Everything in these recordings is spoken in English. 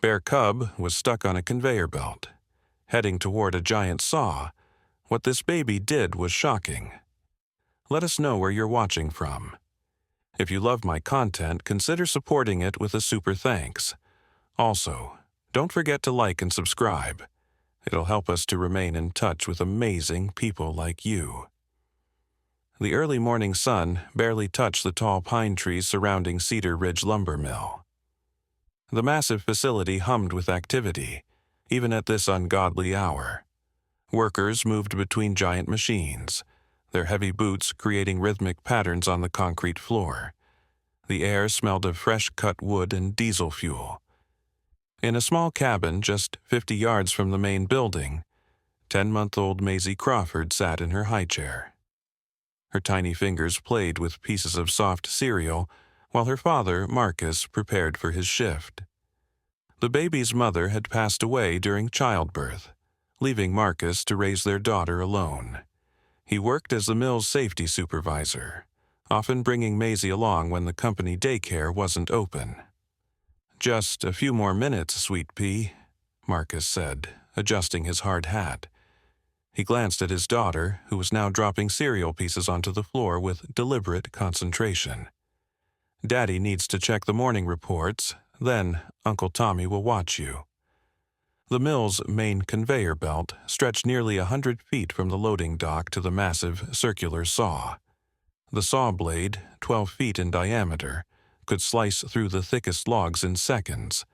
bear cub was stuck on a conveyor belt, heading toward a giant saw. What this baby did was shocking. Let us know where you're watching from. If you love my content, consider supporting it with a super thanks. Also, don't forget to like and subscribe. It'll help us to remain in touch with amazing people like you. The early morning sun barely touched the tall pine trees surrounding Cedar Ridge Lumber Mill. The massive facility hummed with activity, even at this ungodly hour. Workers moved between giant machines, their heavy boots creating rhythmic patterns on the concrete floor. The air smelled of fresh-cut wood and diesel fuel. In a small cabin just 50 yards from the main building, 10-month-old Maisie Crawford sat in her high chair. Her tiny fingers played with pieces of soft cereal while her father, Marcus, prepared for his shift. The baby's mother had passed away during childbirth, leaving Marcus to raise their daughter alone. He worked as the mill's safety supervisor, often bringing Maisie along when the company daycare wasn't open. "Just a few more minutes, sweet pea," Marcus said, adjusting his hard hat. He glanced at his daughter, who was now dropping cereal pieces onto the floor with deliberate concentration. "Daddy needs to check the morning reports, then Uncle Tommy will watch you." The mill's main conveyor belt stretched nearly 100 feet from the loading dock to the massive circular saw. The saw blade, 12 feet in diameter, could slice through the thickest logs in seconds.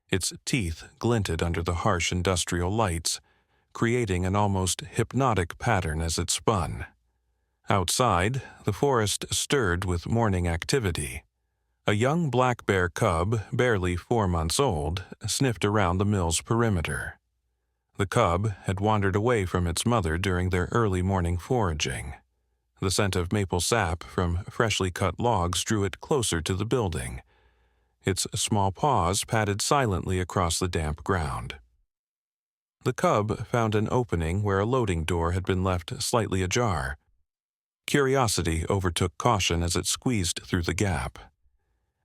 Its teeth glinted under the harsh industrial lights, creating an almost hypnotic pattern as it spun. Outside, the forest stirred with morning activity. A young black bear cub, barely 4 months old, sniffed around the mill's perimeter. The cub had wandered away from its mother during their early morning foraging. The scent of maple sap from freshly cut logs drew it closer to the building. Its small paws padded silently across the damp ground. The cub found an opening where a loading door had been left slightly ajar. Curiosity overtook caution as it squeezed through the gap.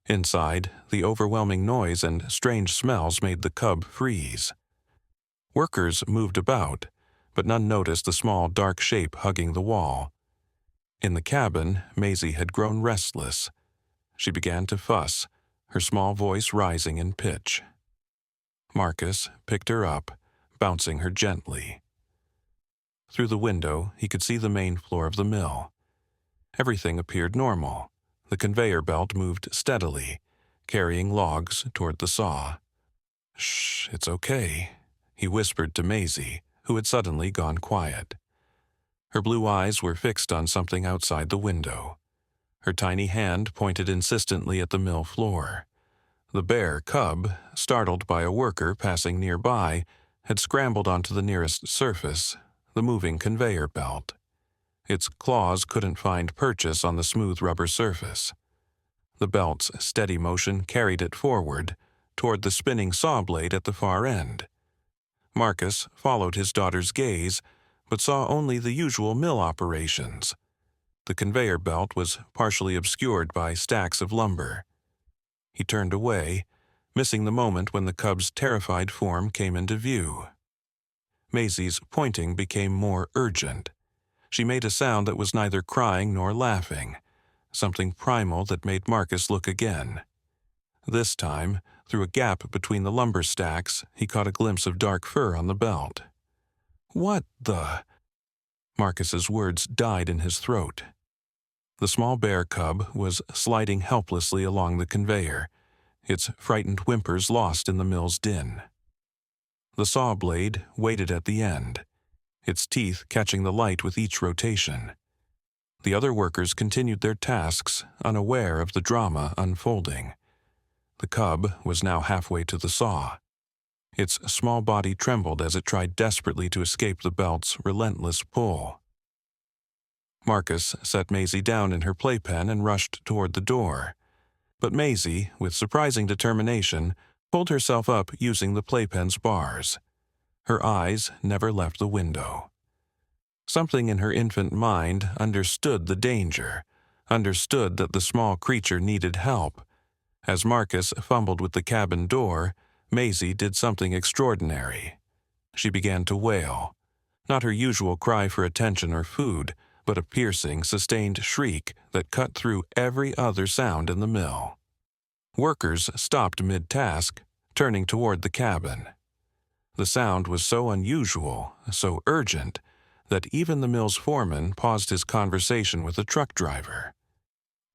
Inside, the overwhelming noise and strange smells made the cub freeze. Workers moved about, but none noticed the small dark shape hugging the wall. In the cabin, Maisie had grown restless. She began to fuss, her small voice rising in pitch. Marcus picked her up, bouncing her gently. Through the window, he could see the main floor of the mill. Everything appeared normal. The conveyor belt moved steadily, carrying logs toward the saw. "Shh, it's okay," he whispered to Maisie, who had suddenly gone quiet. Her blue eyes were fixed on something outside the window. Her tiny hand pointed insistently at the mill floor. The bear cub, startled by a worker passing nearby, had scrambled onto the nearest surface, the moving conveyor belt. Its claws couldn't find purchase on the smooth rubber surface. The belt's steady motion carried it forward, toward the spinning saw blade at the far end. Marcus followed his daughter's gaze, but saw only the usual mill operations. The conveyor belt was partially obscured by stacks of lumber. He turned away, missing the moment when the cub's terrified form came into view. Maisie's pointing became more urgent. She made a sound that was neither crying nor laughing, something primal that made Marcus look again. This time, through a gap between the lumber stacks, he caught a glimpse of dark fur on the belt. "What the?" Marcus's words died in his throat. The small bear cub was sliding helplessly along the conveyor, its frightened whimpers lost in the mill's din. The saw blade waited at the end, its teeth catching the light with each rotation. The other workers continued their tasks, unaware of the drama unfolding. The cub was now halfway to the saw. Its small body trembled as it tried desperately to escape the belt's relentless pull. Marcus set Maisie down in her playpen and rushed toward the door. But Maisie, with surprising determination, pulled herself up using the playpen's bars. Her eyes never left the window. Something in her infant mind understood the danger, understood that the small creature needed help. As Marcus fumbled with the cabin door, Maisie did something extraordinary. She began to wail, not her usual cry for attention or food, but a piercing, sustained shriek that cut through every other sound in the mill. Workers stopped mid-task, turning toward the cabin. The sound was so unusual, so urgent, that even the mill's foreman paused his conversation with the truck driver.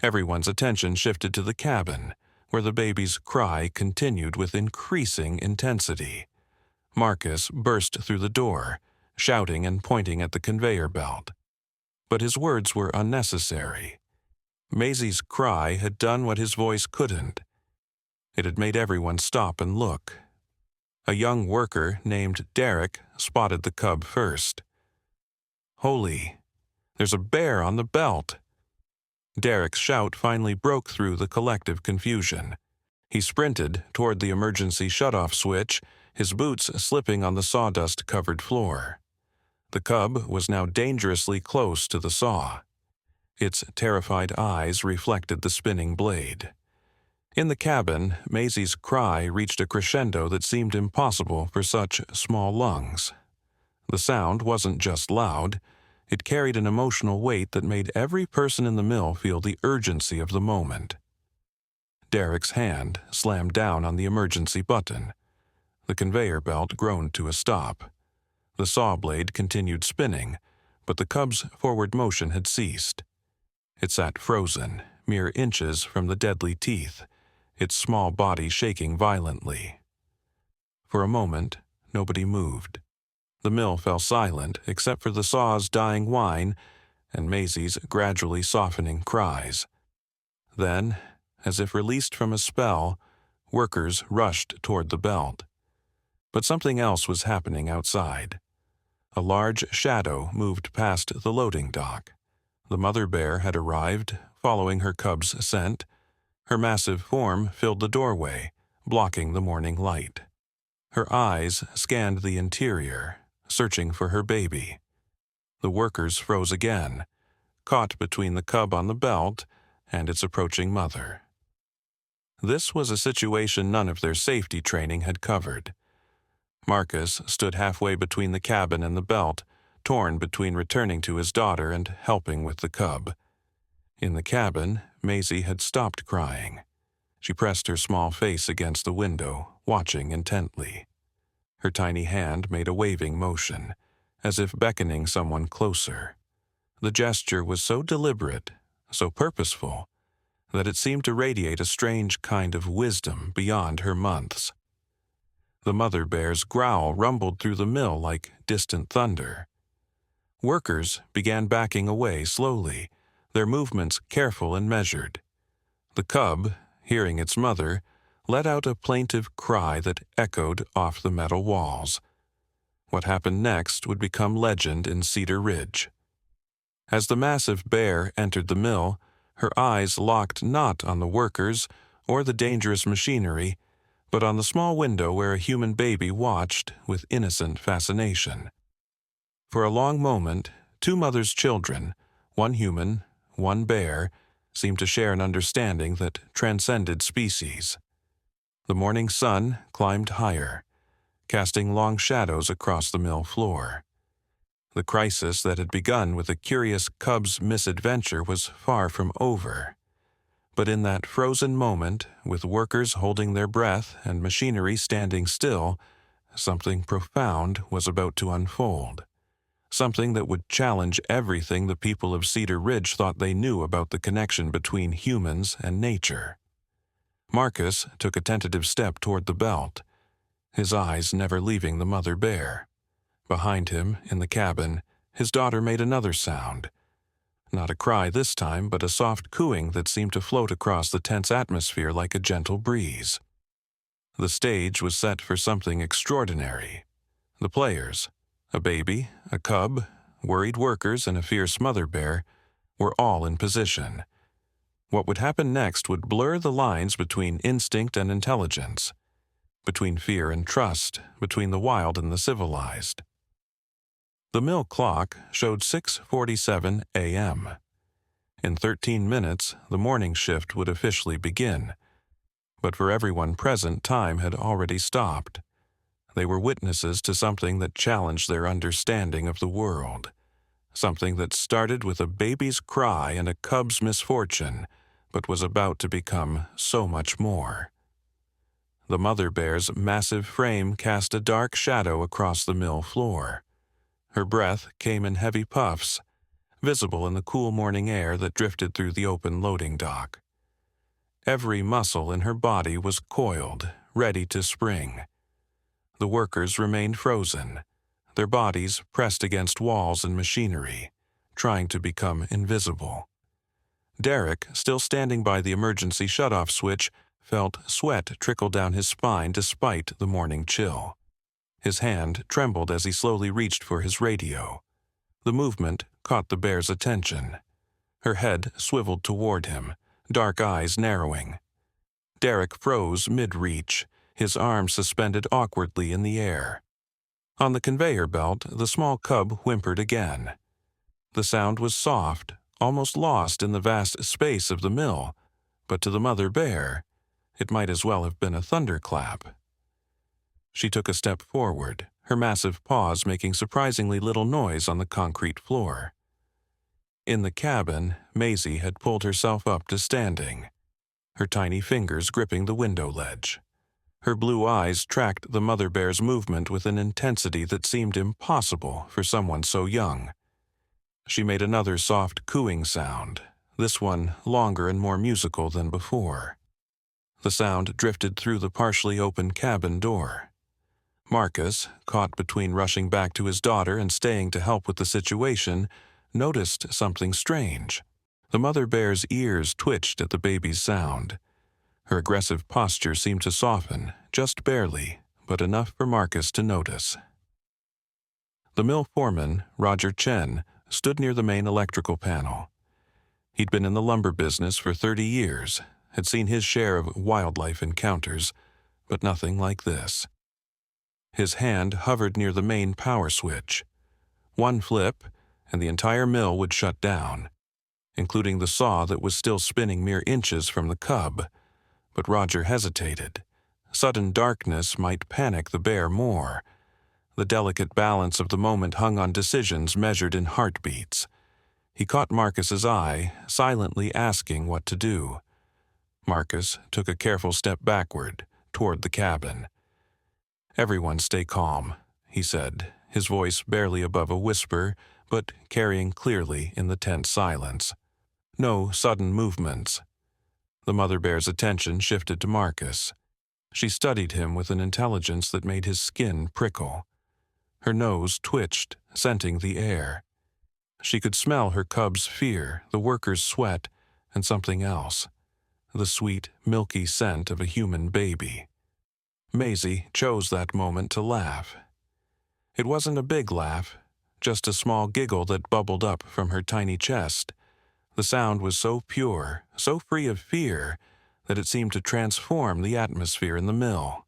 Everyone's attention shifted to the cabin, where the baby's cry continued with increasing intensity. Marcus burst through the door, shouting and pointing at the conveyor belt. But his words were unnecessary. Maisie's cry had done what his voice couldn't. It had made everyone stop and look. A young worker named Derek spotted the cub first. "Holy, there's a bear on the belt!" Derek's shout finally broke through the collective confusion. He sprinted toward the emergency shutoff switch, his boots slipping on the sawdust-covered floor. The cub was now dangerously close to the saw. Its terrified eyes reflected the spinning blade. In the cabin, Maisie's cry reached a crescendo that seemed impossible for such small lungs. The sound wasn't just loud, it carried an emotional weight that made every person in the mill feel the urgency of the moment. Derek's hand slammed down on the emergency button. The conveyor belt groaned to a stop. The saw blade continued spinning, but the cub's forward motion had ceased. It sat frozen, mere inches from the deadly teeth, its small body shaking violently. For a moment, nobody moved. The mill fell silent except for the saw's dying whine and Maisie's gradually softening cries. Then, as if released from a spell, workers rushed toward the belt. But something else was happening outside. A large shadow moved past the loading dock. The mother bear had arrived, following her cub's scent. Her massive form filled the doorway, blocking the morning light. Her eyes scanned the interior, searching for her baby. The workers froze again, caught between the cub on the belt and its approaching mother. This was a situation none of their safety training had covered. Marcus stood halfway between the cabin and the belt, torn between returning to his daughter and helping with the cub. In the cabin, Maisie had stopped crying. She pressed her small face against the window, watching intently. Her tiny hand made a waving motion, as if beckoning someone closer. The gesture was so deliberate, so purposeful, that it seemed to radiate a strange kind of wisdom beyond her months. The mother bear's growl rumbled through the mill like distant thunder. Workers began backing away slowly, their movements careful and measured. The cub, hearing its mother, let out a plaintive cry that echoed off the metal walls. What happened next would become legend in Cedar Ridge. As the massive bear entered the mill, her eyes locked not on the workers or the dangerous machinery, but on the small window where a human baby watched with innocent fascination. For a long moment, two mothers' children, one human, one bear, seemed to share an understanding that transcended species. The morning sun climbed higher, casting long shadows across the mill floor. The crisis that had begun with a curious cub's misadventure was far from over. But in that frozen moment, with workers holding their breath and machinery standing still, something profound was about to unfold. Something that would challenge everything the people of Cedar Ridge thought they knew about the connection between humans and nature. Marcus took a tentative step toward the belt, his eyes never leaving the mother bear. Behind him, in the cabin, his daughter made another sound. Not a cry this time, but a soft cooing that seemed to float across the tense atmosphere like a gentle breeze. The stage was set for something extraordinary. The players, a baby, a cub, worried workers, and a fierce mother bear, were all in position. What would happen next would blur the lines between instinct and intelligence, between fear and trust, between the wild and the civilized. The mill clock showed 6:47 a.m. In 13 minutes, the morning shift would officially begin. But for everyone present, time had already stopped. They were witnesses to something that challenged their understanding of the world. Something that started with a baby's cry and a cub's misfortune, but was about to become so much more. The mother bear's massive frame cast a dark shadow across the mill floor. Her breath came in heavy puffs, visible in the cool morning air that drifted through the open loading dock. Every muscle in her body was coiled, ready to spring. The workers remained frozen, their bodies pressed against walls and machinery, trying to become invisible. Derek, still standing by the emergency shutoff switch, felt sweat trickle down his spine despite the morning chill. His hand trembled as he slowly reached for his radio. The movement caught the bear's attention. Her head swiveled toward him, dark eyes narrowing. Derek froze mid-reach, his arms suspended awkwardly in the air. On the conveyor belt, the small cub whimpered again. The sound was soft, almost lost in the vast space of the mill, but to the mother bear, it might as well have been a thunderclap. She took a step forward, her massive paws making surprisingly little noise on the concrete floor. In the cabin, Maisie had pulled herself up to standing, her tiny fingers gripping the window ledge. Her blue eyes tracked the mother bear's movement with an intensity that seemed impossible for someone so young. She made another soft cooing sound, this one longer and more musical than before. The sound drifted through the partially open cabin door. Marcus, caught between rushing back to his daughter and staying to help with the situation, noticed something strange. The mother bear's ears twitched at the baby's sound. Her aggressive posture seemed to soften, just barely, but enough for Marcus to notice. The mill foreman, Roger Chen, stood near the main electrical panel. He'd been in the lumber business for 30 years, had seen his share of wildlife encounters, but nothing like this. His hand hovered near the main power switch. One flip, and the entire mill would shut down, including the saw that was still spinning mere inches from the cub. But Roger hesitated. Sudden darkness might panic the bear more. The delicate balance of the moment hung on decisions measured in heartbeats. He caught Marcus's eye, silently asking what to do. Marcus took a careful step backward, toward the cabin. "Everyone stay calm," he said, his voice barely above a whisper, but carrying clearly in the tense silence. "No sudden movements." The mother bear's attention shifted to Marcus. She studied him with an intelligence that made his skin prickle. Her nose twitched, scenting the air. She could smell her cub's fear, the worker's sweat, and something else. The sweet, milky scent of a human baby. Maisie chose that moment to laugh. It wasn't a big laugh, just a small giggle that bubbled up from her tiny chest. The sound was so pure, so free of fear, that it seemed to transform the atmosphere in the mill.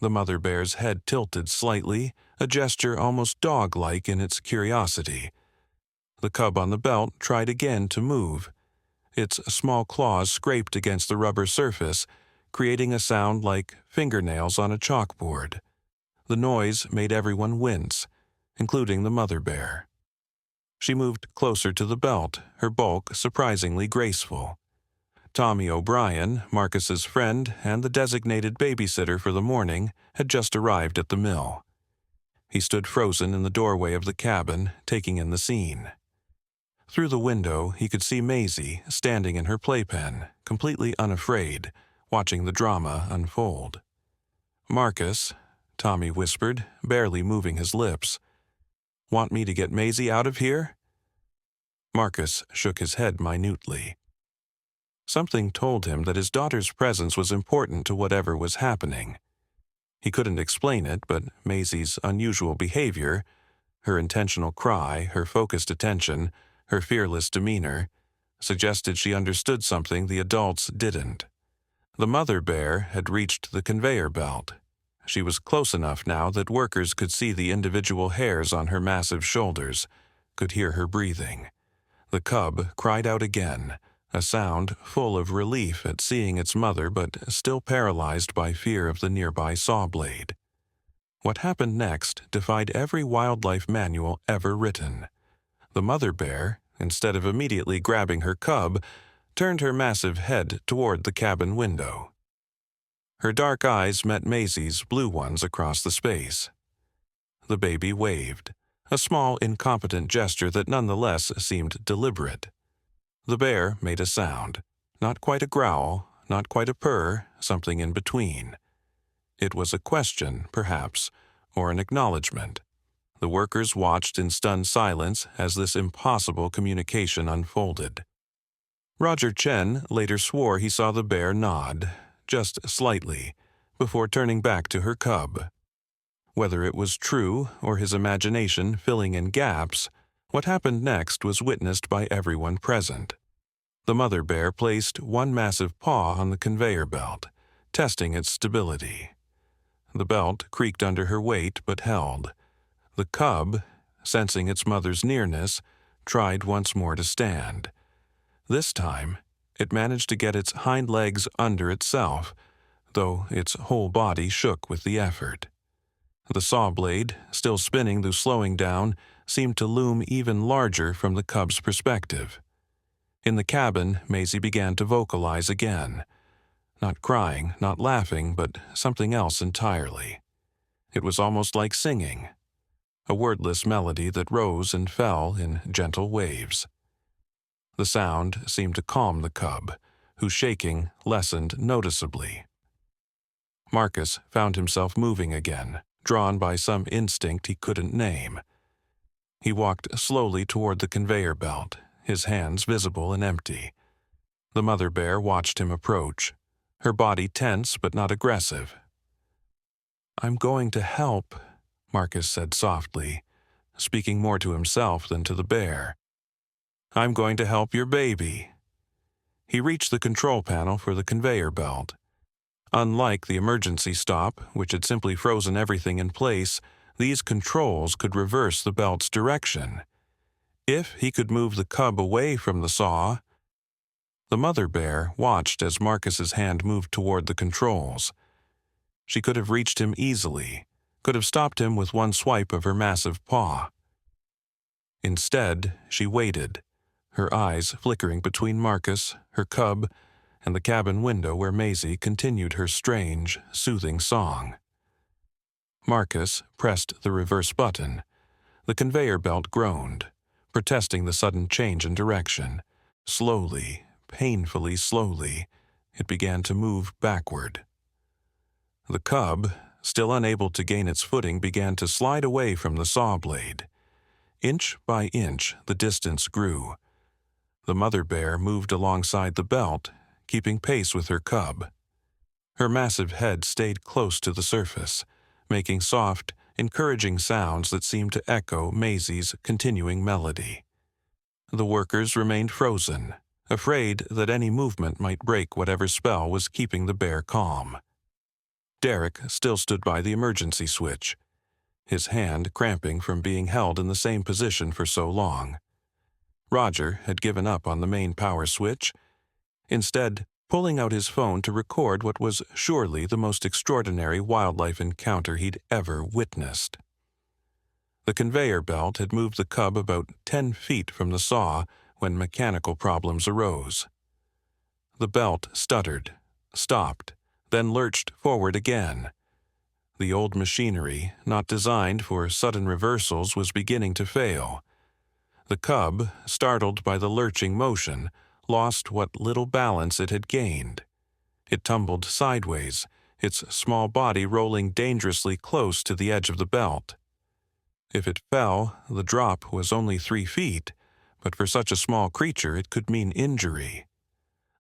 The mother bear's head tilted slightly, a gesture almost dog-like in its curiosity. The cub on the belt tried again to move. Its small claws scraped against the rubber surface, creating a sound like fingernails on a chalkboard. The noise made everyone wince, including the mother bear. She moved closer to the belt, her bulk surprisingly graceful. Tommy O'Brien, Marcus's friend and the designated babysitter for the morning, had just arrived at the mill. He stood frozen in the doorway of the cabin, taking in the scene. Through the window, he could see Maisie standing in her playpen, completely unafraid, watching the drama unfold. "Marcus," Tommy whispered, barely moving his lips. "Want me to get Maisie out of here?" Marcus shook his head minutely. Something told him that his daughter's presence was important to whatever was happening. He couldn't explain it, but Maisie's unusual behavior, her intentional cry, her focused attention, her fearless demeanor, suggested she understood something the adults didn't. The mother bear had reached the conveyor belt. She was close enough now that workers could see the individual hairs on her massive shoulders, could hear her breathing. The cub cried out again, a sound full of relief at seeing its mother but still paralyzed by fear of the nearby saw blade. What happened next defied every wildlife manual ever written. The mother bear, instead of immediately grabbing her cub, turned her massive head toward the cabin window. Her dark eyes met Maisie's blue ones across the space. The baby waved, a small, incompetent gesture that nonetheless seemed deliberate. The bear made a sound, not quite a growl, not quite a purr, something in between. It was a question, perhaps, or an acknowledgement. The workers watched in stunned silence as this impossible communication unfolded. Roger Chen later swore he saw the bear nod, just slightly, before turning back to her cub. Whether it was true or his imagination filling in gaps, what happened next was witnessed by everyone present. The mother bear placed one massive paw on the conveyor belt, testing its stability. The belt creaked under her weight but held. The cub, sensing its mother's nearness, tried once more to stand. This time, it managed to get its hind legs under itself, though its whole body shook with the effort. The saw blade, still spinning though slowing down, seemed to loom even larger from the cub's perspective. In the cabin, Maisie began to vocalize again. Not crying, not laughing, but something else entirely. It was almost like singing, a wordless melody that rose and fell in gentle waves. The sound seemed to calm the cub, whose shaking lessened noticeably. Marcus found himself moving again, drawn by some instinct he couldn't name. He walked slowly toward the conveyor belt, his hands visible and empty. The mother bear watched him approach, her body tense but not aggressive. "I'm going to help," Marcus said softly, speaking more to himself than to the bear. "I'm going to help your baby." He reached the control panel for the conveyor belt. Unlike the emergency stop, which had simply frozen everything in place, these controls could reverse the belt's direction. If he could move the cub away from the saw... The mother bear watched as Marcus's hand moved toward the controls. She could have reached him easily, could have stopped him with one swipe of her massive paw. Instead, she waited, her eyes flickering between Marcus, her cub, and the cabin window where Maisie continued her strange, soothing song. Marcus pressed the reverse button. The conveyor belt groaned, protesting the sudden change in direction. Slowly, painfully slowly, it began to move backward. The cub, still unable to gain its footing, began to slide away from the saw blade. Inch by inch, the distance grew. The mother bear moved alongside the belt, keeping pace with her cub. Her massive head stayed close to the surface, making soft, encouraging sounds that seemed to echo Maisie's continuing melody. The workers remained frozen, afraid that any movement might break whatever spell was keeping the bear calm. Derek still stood by the emergency switch, his hand cramping from being held in the same position for so long. Roger had given up on the main power switch, instead pulling out his phone to record what was surely the most extraordinary wildlife encounter he'd ever witnessed. The conveyor belt had moved the cub about 10 feet from the saw when mechanical problems arose. The belt stuttered, stopped, then lurched forward again. The old machinery, not designed for sudden reversals, was beginning to fail. The cub, startled by the lurching motion, lost what little balance it had gained. It tumbled sideways, its small body rolling dangerously close to the edge of the belt. If it fell, the drop was only 3 feet, but for such a small creature it could mean injury.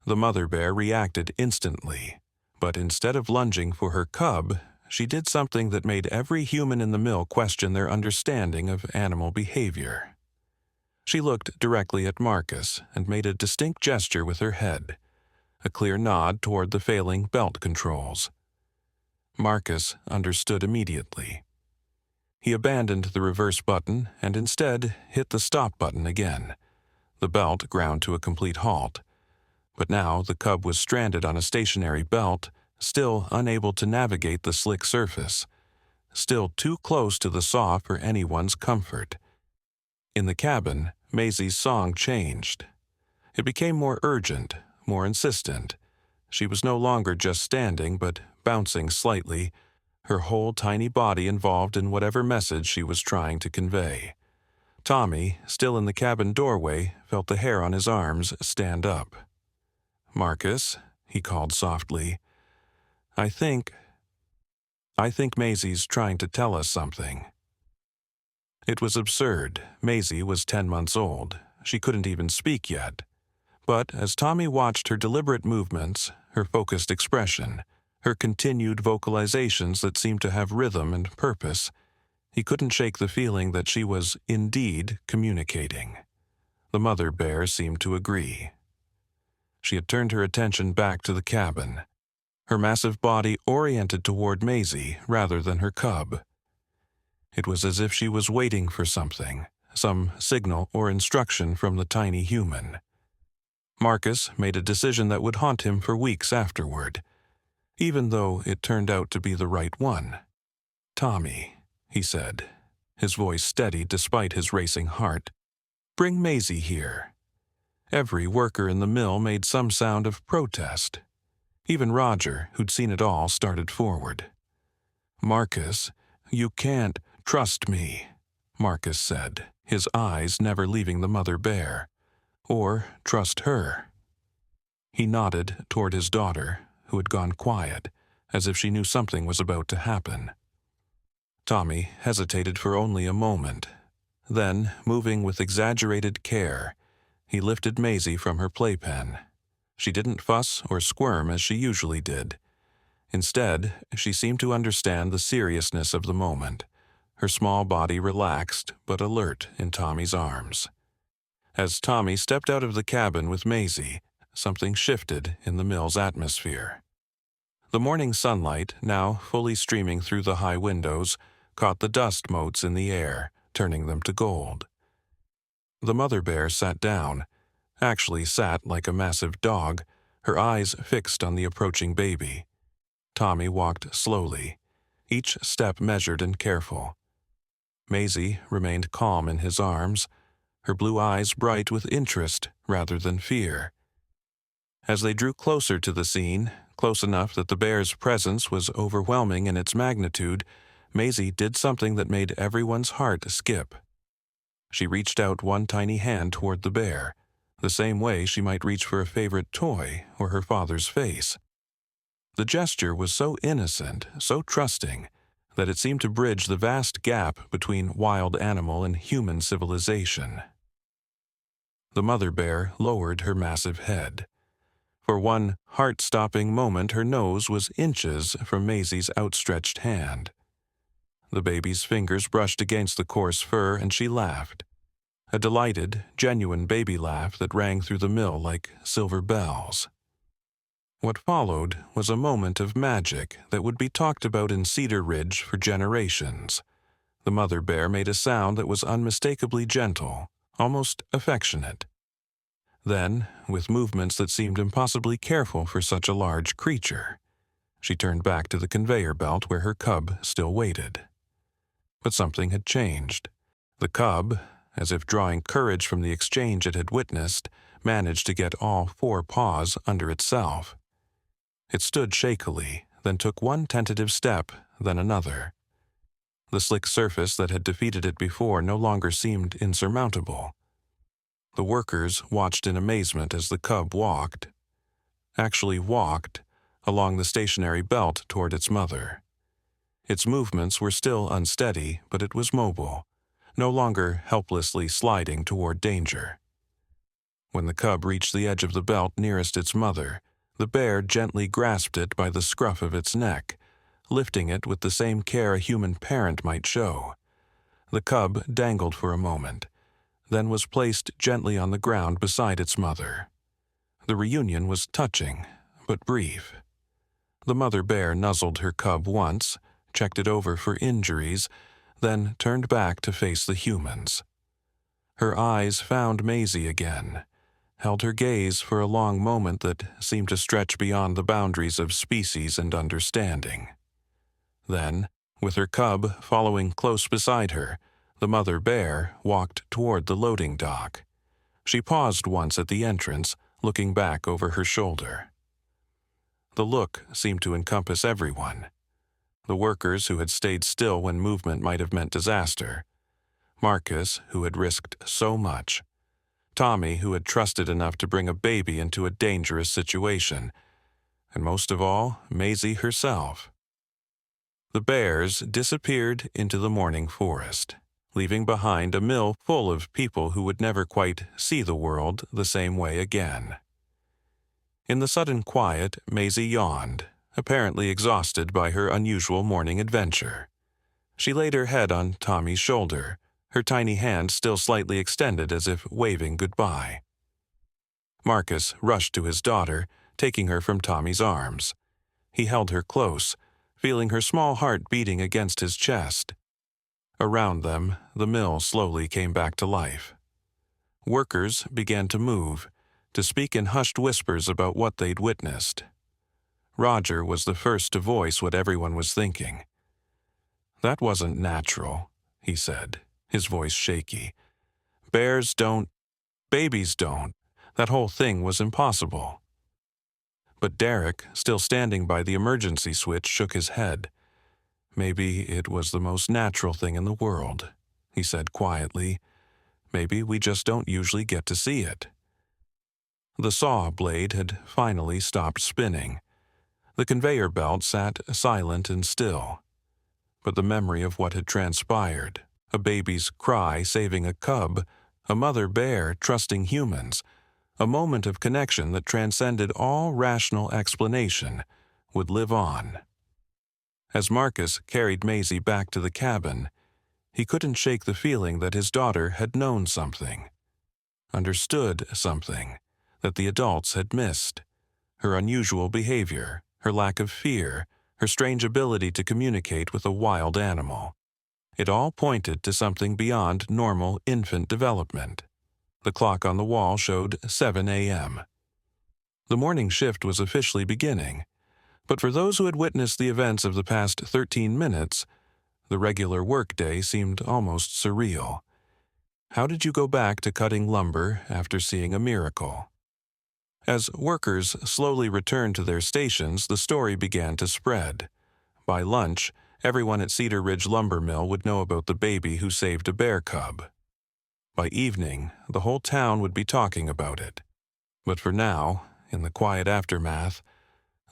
The mother bear reacted instantly, but instead of lunging for her cub, she did something that made every human in the mill question their understanding of animal behavior. She looked directly at Marcus and made a distinct gesture with her head, a clear nod toward the failing belt controls. Marcus understood immediately. He abandoned the reverse button and instead hit the stop button again. The belt ground to a complete halt. But now the cub was stranded on a stationary belt, still unable to navigate the slick surface, still too close to the saw for anyone's comfort. In the cabin, Maisie's song changed. It became more urgent, more insistent. She was no longer just standing, but bouncing slightly, her whole tiny body involved in whatever message she was trying to convey. Tommy, still in the cabin doorway, felt the hair on his arms stand up. "Marcus," he called softly, I think Maisie's trying to tell us something." It was absurd. Maisie was 10 months old. She couldn't even speak yet. But as Tommy watched her deliberate movements, her focused expression, her continued vocalizations that seemed to have rhythm and purpose, he couldn't shake the feeling that she was indeed communicating. The mother bear seemed to agree. She had turned her attention back to the cabin, her massive body oriented toward Maisie rather than her cub. It was as if she was waiting for something, some signal or instruction from the tiny human. Marcus made a decision that would haunt him for weeks afterward, even though it turned out to be the right one. "Tommy," he said, his voice steady despite his racing heart, "bring Maisie here." Every worker in the mill made some sound of protest. Even Roger, who'd seen it all, started forward. "Marcus, you can't trust me," Marcus said, his eyes never leaving the mother bear. "Or trust her." He nodded toward his daughter, who had gone quiet, as if she knew something was about to happen. Tommy hesitated for only a moment. Then, moving with exaggerated care, he lifted Maisie from her playpen. She didn't fuss or squirm as she usually did. Instead, she seemed to understand the seriousness of the moment. Her small body relaxed but alert in Tommy's arms. As Tommy stepped out of the cabin with Maisie, something shifted in the mill's atmosphere. The morning sunlight, now fully streaming through the high windows, caught the dust motes in the air, turning them to gold. The mother bear sat down, actually sat like a massive dog, her eyes fixed on the approaching baby. Tommy walked slowly, each step measured and careful. Maisie remained calm in his arms, her blue eyes bright with interest rather than fear. As they drew closer to the scene, close enough that the bear's presence was overwhelming in its magnitude, Maisie did something that made everyone's heart skip. She reached out one tiny hand toward the bear, the same way she might reach for a favorite toy or her father's face. The gesture was so innocent, so trusting, that it seemed to bridge the vast gap between wild animal and human civilization. The mother bear lowered her massive head. For one heart-stopping moment, her nose was inches from Maisie's outstretched hand. The baby's fingers brushed against the coarse fur, and she laughed. A delighted, genuine baby laugh that rang through the mill like silver bells. What followed was a moment of magic that would be talked about in Cedar Ridge for generations. The mother bear made a sound that was unmistakably gentle, almost affectionate. Then, with movements that seemed impossibly careful for such a large creature, she turned back to the conveyor belt where her cub still waited. But something had changed. The cub, as if drawing courage from the exchange it had witnessed, managed to get all 4 paws under itself. It stood shakily, then took one tentative step, then another. The slick surface that had defeated it before no longer seemed insurmountable. The workers watched in amazement as the cub walked, along the stationary belt toward its mother. Its movements were still unsteady, but it was mobile, no longer helplessly sliding toward danger. When the cub reached the edge of the belt nearest its mother, the bear gently grasped it by the scruff of its neck, lifting it with the same care a human parent might show. The cub dangled for a moment, then was placed gently on the ground beside its mother. The reunion was touching, but brief. The mother bear nuzzled her cub once, checked it over for injuries, then turned back to face the humans. Her eyes found Maisie again, held her gaze for a long moment that seemed to stretch beyond the boundaries of species and understanding. Then, with her cub following close beside her, the mother bear walked toward the loading dock. She paused once at the entrance, looking back over her shoulder. The look seemed to encompass everyone. The workers who had stayed still when movement might have meant disaster, Marcus, who had risked so much, Tommy, who had trusted enough to bring a baby into a dangerous situation, and most of all, Maisie herself. The bears disappeared into the morning forest, leaving behind a mill full of people who would never quite see the world the same way again. In the sudden quiet, Maisie yawned, apparently exhausted by her unusual morning adventure. She laid her head on Tommy's shoulder, her tiny hand still slightly extended as if waving goodbye. Marcus rushed to his daughter, taking her from Tommy's arms. He held her close, feeling her small heart beating against his chest. Around them, the mill slowly came back to life. Workers began to move, to speak in hushed whispers about what they'd witnessed. Roger was the first to voice what everyone was thinking. "That wasn't natural," he said, his voice shaky. "Bears don't, babies don't. That whole thing was impossible." But Derek, still standing by the emergency switch, shook his head. "Maybe it was the most natural thing in the world," he said quietly. "Maybe we just don't usually get to see it." The saw blade had finally stopped spinning. The conveyor belt sat silent and still. But the memory of what had transpired, a baby's cry saving a cub, a mother bear trusting humans, a moment of connection that transcended all rational explanation, would live on. As Marcus carried Maisie back to the cabin, he couldn't shake the feeling that his daughter had known something, understood something that the adults had missed. Her unusual behavior, her lack of fear, her strange ability to communicate with a wild animal. It all pointed to something beyond normal infant development. The clock on the wall showed 7 a.m. The morning shift was officially beginning, but for those who had witnessed the events of the past 13 minutes, the regular workday seemed almost surreal. How did you go back to cutting lumber after seeing a miracle? As workers slowly returned to their stations, the story began to spread. By lunch, everyone at Cedar Ridge Lumber Mill would know about the baby who saved a bear cub. By evening, the whole town would be talking about it. But for now, in the quiet aftermath,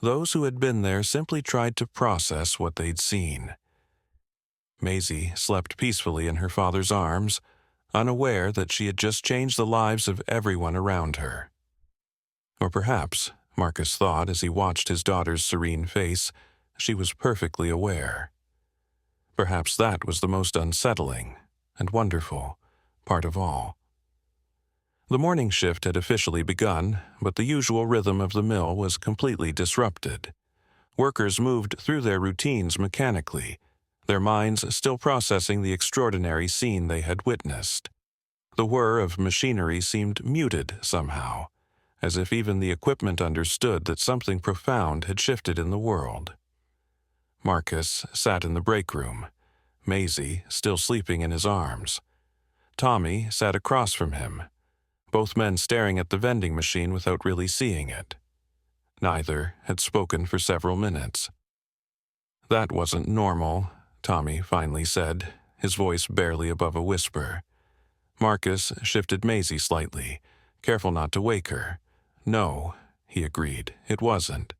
those who had been there simply tried to process what they'd seen. Maisie slept peacefully in her father's arms, unaware that she had just changed the lives of everyone around her. Or perhaps, Marcus thought as he watched his daughter's serene face, she was perfectly aware. Perhaps that was the most unsettling and wonderful part of all. The morning shift had officially begun, but the usual rhythm of the mill was completely disrupted. Workers moved through their routines mechanically, their minds still processing the extraordinary scene they had witnessed. The whir of machinery seemed muted somehow, as if even the equipment understood that something profound had shifted in the world. Marcus sat in the break room, Maisie still sleeping in his arms. Tommy sat across from him, both men staring at the vending machine without really seeing it. Neither had spoken for several minutes. "That wasn't normal," Tommy finally said, his voice barely above a whisper. Marcus shifted Maisie slightly, careful not to wake her. "No," he agreed, "it wasn't."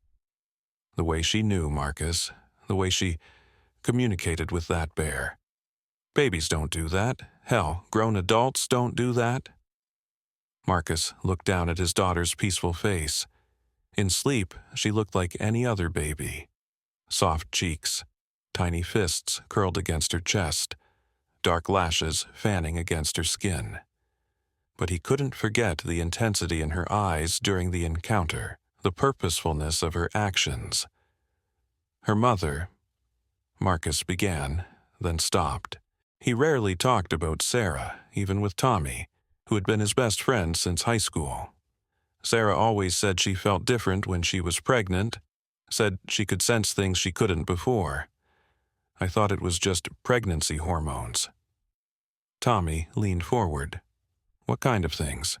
The way she knew Marcus, the way she communicated with that bear. Babies don't do that. Hell, grown adults don't do that. Marcus looked down at his daughter's peaceful face. In sleep, she looked like any other baby. Soft cheeks, tiny fists curled against her chest, dark lashes fanning against her skin. But he couldn't forget the intensity in her eyes during the encounter, the purposefulness of her actions. Her mother, Marcus began, then stopped. He rarely talked about Sarah, even with Tommy, who had been his best friend since high school. Sarah always said she felt different when she was pregnant, said she could sense things she couldn't before. I thought it was just pregnancy hormones. Tommy leaned forward. What kind of things?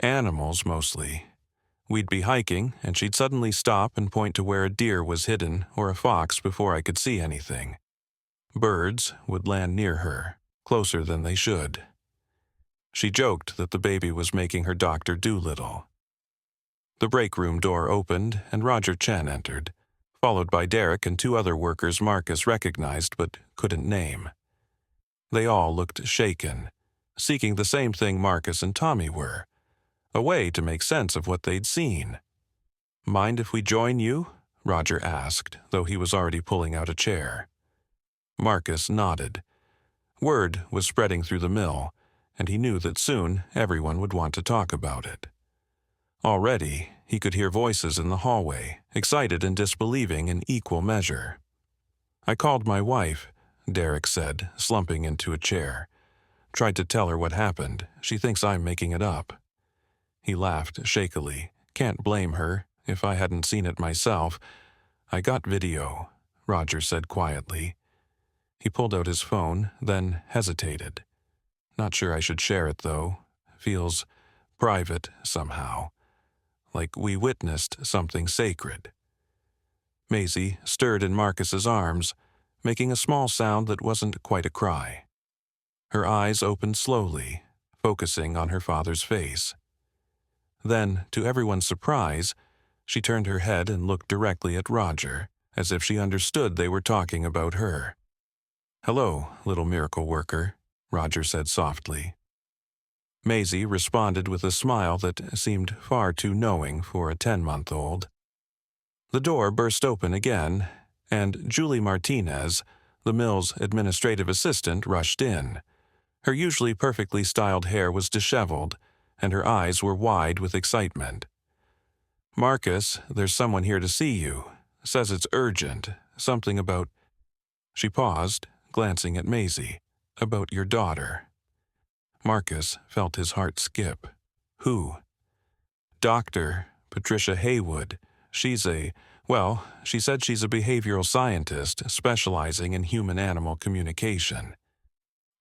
Animals, mostly. We'd be hiking, and she'd suddenly stop and point to where a deer was hidden or a fox before I could see anything. Birds would land near her, closer than they should. She joked that the baby was making her Dr. Dolittle. The break room door opened, and Roger Chen entered, followed by Derek and two other workers Marcus recognized but couldn't name. They all looked shaken, seeking the same thing Marcus and Tommy were, a way to make sense of what they'd seen. "Mind if we join you?" Roger asked, though he was already pulling out a chair. Marcus nodded. Word was spreading through the mill, and he knew that soon everyone would want to talk about it. Already, he could hear voices in the hallway, excited and disbelieving in equal measure. "I called my wife," Derek said, slumping into a chair. "Tried to tell her what happened. She thinks I'm making it up." He laughed shakily. "Can't blame her. If I hadn't seen it myself." "I got video," Roger said quietly. He pulled out his phone, then hesitated. "Not sure I should share it, though. Feels private, somehow. Like we witnessed something sacred." Maisie stirred in Marcus's arms, making a small sound that wasn't quite a cry. Her eyes opened slowly, focusing on her father's face. Then, to everyone's surprise, she turned her head and looked directly at Roger, as if she understood they were talking about her. "Hello, little miracle worker," Roger said softly. Maisie responded with a smile that seemed far too knowing for a 10-month-old. The door burst open again, and Julie Martinez, the mill's administrative assistant, rushed in. Her usually perfectly styled hair was disheveled, and her eyes were wide with excitement. "Marcus, there's someone here to see you. Says it's urgent. Something about—" She paused, glancing at Maisie. "About your daughter." Marcus felt his heart skip. "Who?" "Dr. Patricia Haywood. She said she's a behavioral scientist specializing in human-animal communication.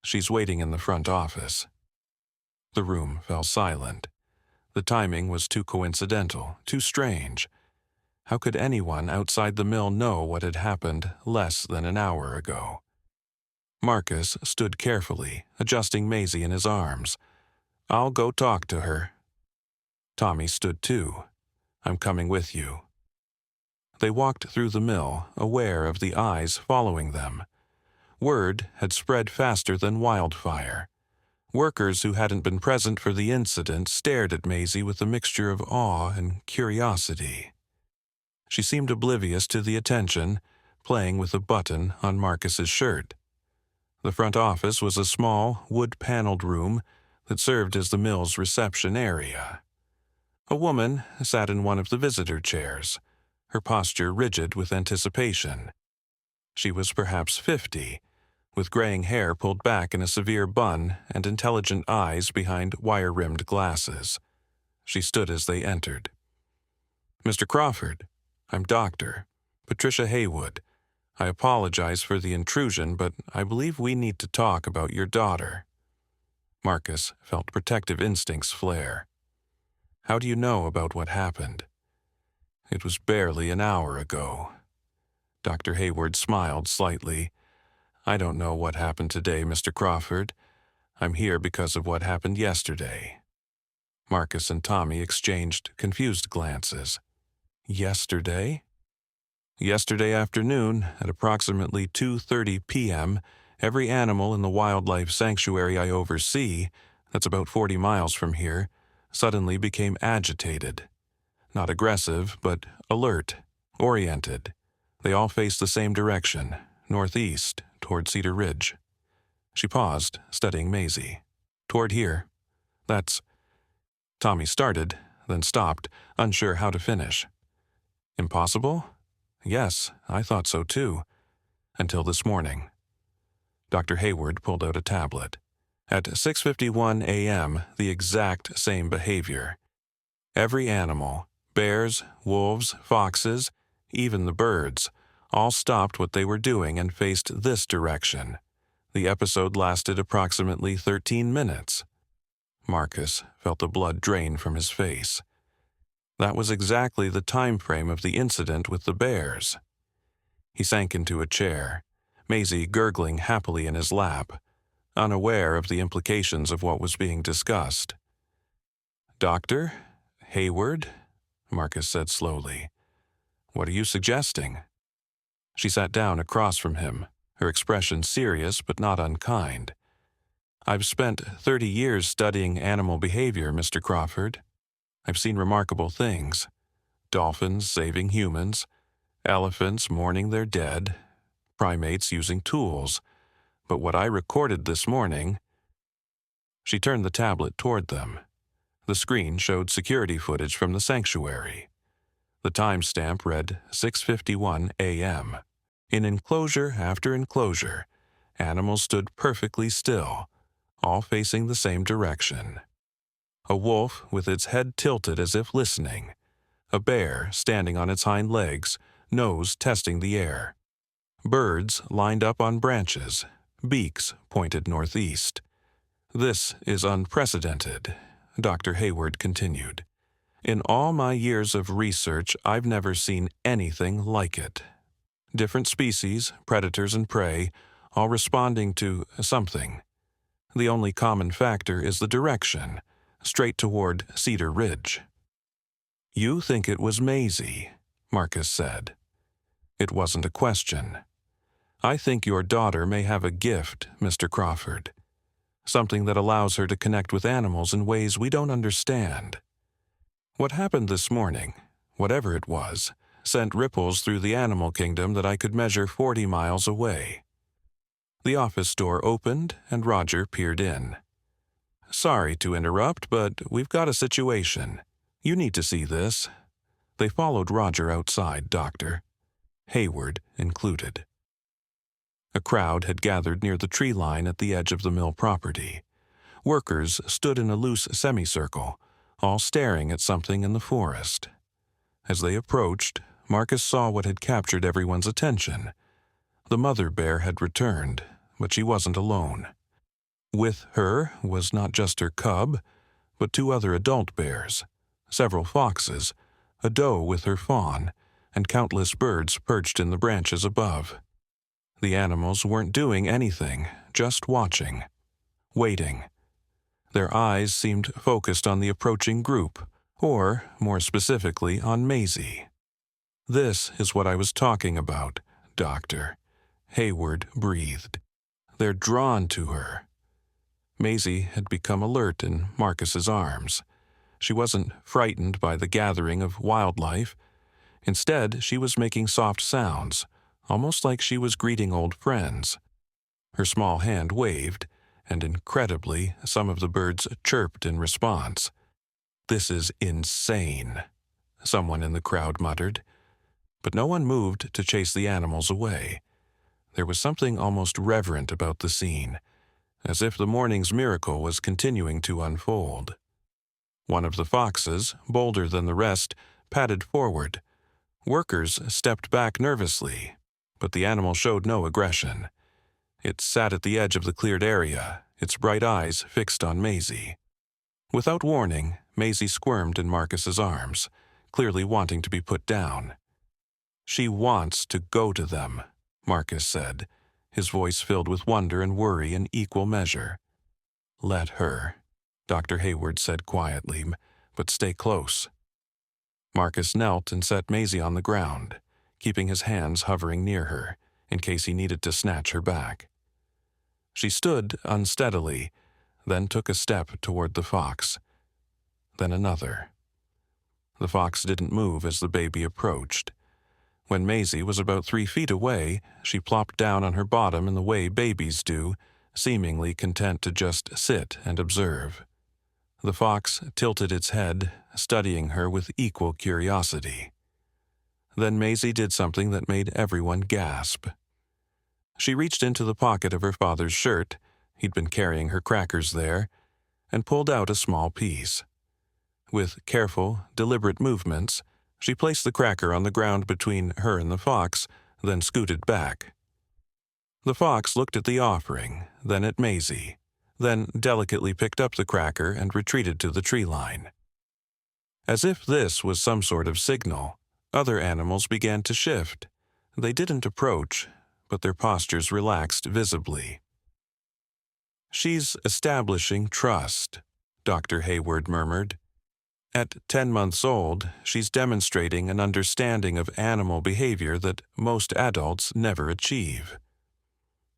She's waiting in the front office." The room fell silent. The timing was too coincidental, too strange. How could anyone outside the mill know what had happened less than an hour ago? Marcus stood carefully, adjusting Maisie in his arms. "I'll go talk to her." Tommy stood too. "I'm coming with you." They walked through the mill, aware of the eyes following them. Word had spread faster than wildfire. Workers who hadn't been present for the incident stared at Maisie with a mixture of awe and curiosity. She seemed oblivious to the attention, playing with a button on Marcus's shirt. The front office was a small, wood-paneled room that served as the mill's reception area. A woman sat in one of the visitor chairs, her posture rigid with anticipation. She was perhaps 50, with graying hair pulled back in a severe bun and intelligent eyes behind wire-rimmed glasses. She stood as they entered. "Mr. Crawford, I'm Dr. Patricia Haywood. I apologize for the intrusion, but I believe we need to talk about your daughter." Marcus felt protective instincts flare. "How do you know about what happened?" "It was barely an hour ago." Dr. Hayward smiled slightly. "I don't know what happened today, Mr. Crawford. I'm here because of what happened yesterday." Marcus and Tommy exchanged confused glances. "Yesterday?" "Yesterday afternoon, at approximately 2:30 p.m., every animal in the wildlife sanctuary I oversee, that's about 40 miles from here, suddenly became agitated. Not aggressive, but alert, oriented. They all faced the same direction, northeast, toward Cedar Ridge." She paused, studying Maisie. "Toward here. That's—" Tommy started, then stopped, unsure how to finish. "Impossible? Yes, I thought so too. Until this morning." Dr. Hayward pulled out a tablet. At 6:51 a.m., the exact same behavior. Every animal, bears, wolves, foxes, even the birds, all stopped what they were doing and faced this direction. The episode lasted approximately 13 minutes. Marcus felt the blood drain from his face. That was exactly the time frame of the incident with the bears. He sank into a chair, Maisie gurgling happily in his lap, unaware of the implications of what was being discussed. "Doctor? Hayward?" Marcus said slowly. "What are you suggesting?" She sat down across from him, her expression serious but not unkind. "I've spent 30 years studying animal behavior, Mr. Crawford. I've seen remarkable things. Dolphins saving humans, elephants mourning their dead, primates using tools. But what I recorded this morning—" She turned the tablet toward them. The screen showed security footage from the sanctuary. The timestamp read 6:51 a.m. In enclosure after enclosure, animals stood perfectly still, all facing the same direction. A wolf with its head tilted as if listening. A bear standing on its hind legs, nose testing the air. Birds lined up on branches, beaks pointed northeast. "This is unprecedented," Dr. Hayward continued. "In all my years of research, I've never seen anything like it. Different species, predators and prey, all responding to something. The only common factor is the direction, straight toward Cedar Ridge." "You think it was Maisie," Marcus said. It wasn't a question. "I think your daughter may have a gift, Mr. Crawford. Something that allows her to connect with animals in ways we don't understand. What happened this morning, whatever it was, sent ripples through the animal kingdom that I could measure 40 miles away." The office door opened and Roger peered in. "Sorry to interrupt, but we've got a situation. You need to see this." They followed Roger outside, Doctor, Hayward included. A crowd had gathered near the tree line at the edge of the mill property. Workers stood in a loose semicircle, all staring at something in the forest. As they approached, Marcus saw what had captured everyone's attention. The mother bear had returned, but she wasn't alone. With her was not just her cub, but 2 other adult bears, several foxes, a doe with her fawn, and countless birds perched in the branches above. The animals weren't doing anything, just watching, waiting. Their eyes seemed focused on the approaching group, or, more specifically, on Maisie. "This is what I was talking about, Doctor," Hayward breathed. "They're drawn to her." Maisie had become alert in Marcus's arms. She wasn't frightened by the gathering of wildlife. Instead, she was making soft sounds, almost like she was greeting old friends. Her small hand waved, and incredibly, some of the birds chirped in response. "This is insane," someone in the crowd muttered. But no one moved to chase the animals away. There was something almost reverent about the scene, as if the morning's miracle was continuing to unfold. One of the foxes, bolder than the rest, padded forward. Workers stepped back nervously, but the animal showed no aggression. It sat at the edge of the cleared area, its bright eyes fixed on Maisie. Without warning, Maisie squirmed in Marcus's arms, clearly wanting to be put down. "She wants to go to them," Marcus said, his voice filled with wonder and worry in equal measure. "Let her," Dr. Hayward said quietly, "but stay close." Marcus knelt and set Maisie on the ground, keeping his hands hovering near her, in case he needed to snatch her back. She stood unsteadily, then took a step toward the fox, then another. The fox didn't move as the baby approached. When Maisie was about 3 feet away, she plopped down on her bottom in the way babies do, seemingly content to just sit and observe. The fox tilted its head, studying her with equal curiosity. Then Maisie did something that made everyone gasp. She reached into the pocket of her father's shirt, he'd been carrying her crackers there, and pulled out a small piece. With careful, deliberate movements, she placed the cracker on the ground between her and the fox, then scooted back. The fox looked at the offering, then at Maisie, then delicately picked up the cracker and retreated to the tree line. As if this was some sort of signal, other animals began to shift. They didn't approach, but their postures relaxed visibly. "She's establishing trust," Dr. Hayward murmured. "At 10 months old, she's demonstrating an understanding of animal behavior that most adults never achieve."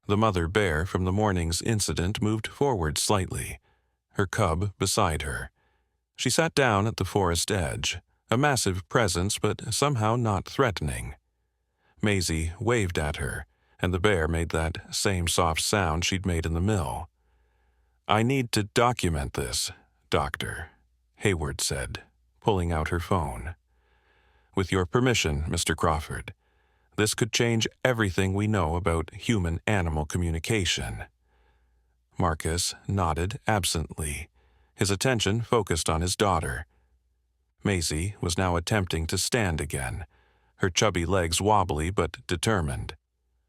The mother bear from the morning's incident moved forward slightly, her cub beside her. She sat down at the forest edge, a massive presence but somehow not threatening. Maisie waved at her, and the bear made that same soft sound she'd made in the mill. "I need to document this, Doctor," Hayward said, pulling out her phone. "With your permission, Mr. Crawford, this could change everything we know about human-animal communication." Marcus nodded absently, his attention focused on his daughter. Maisie was now attempting to stand again, her chubby legs wobbly but determined.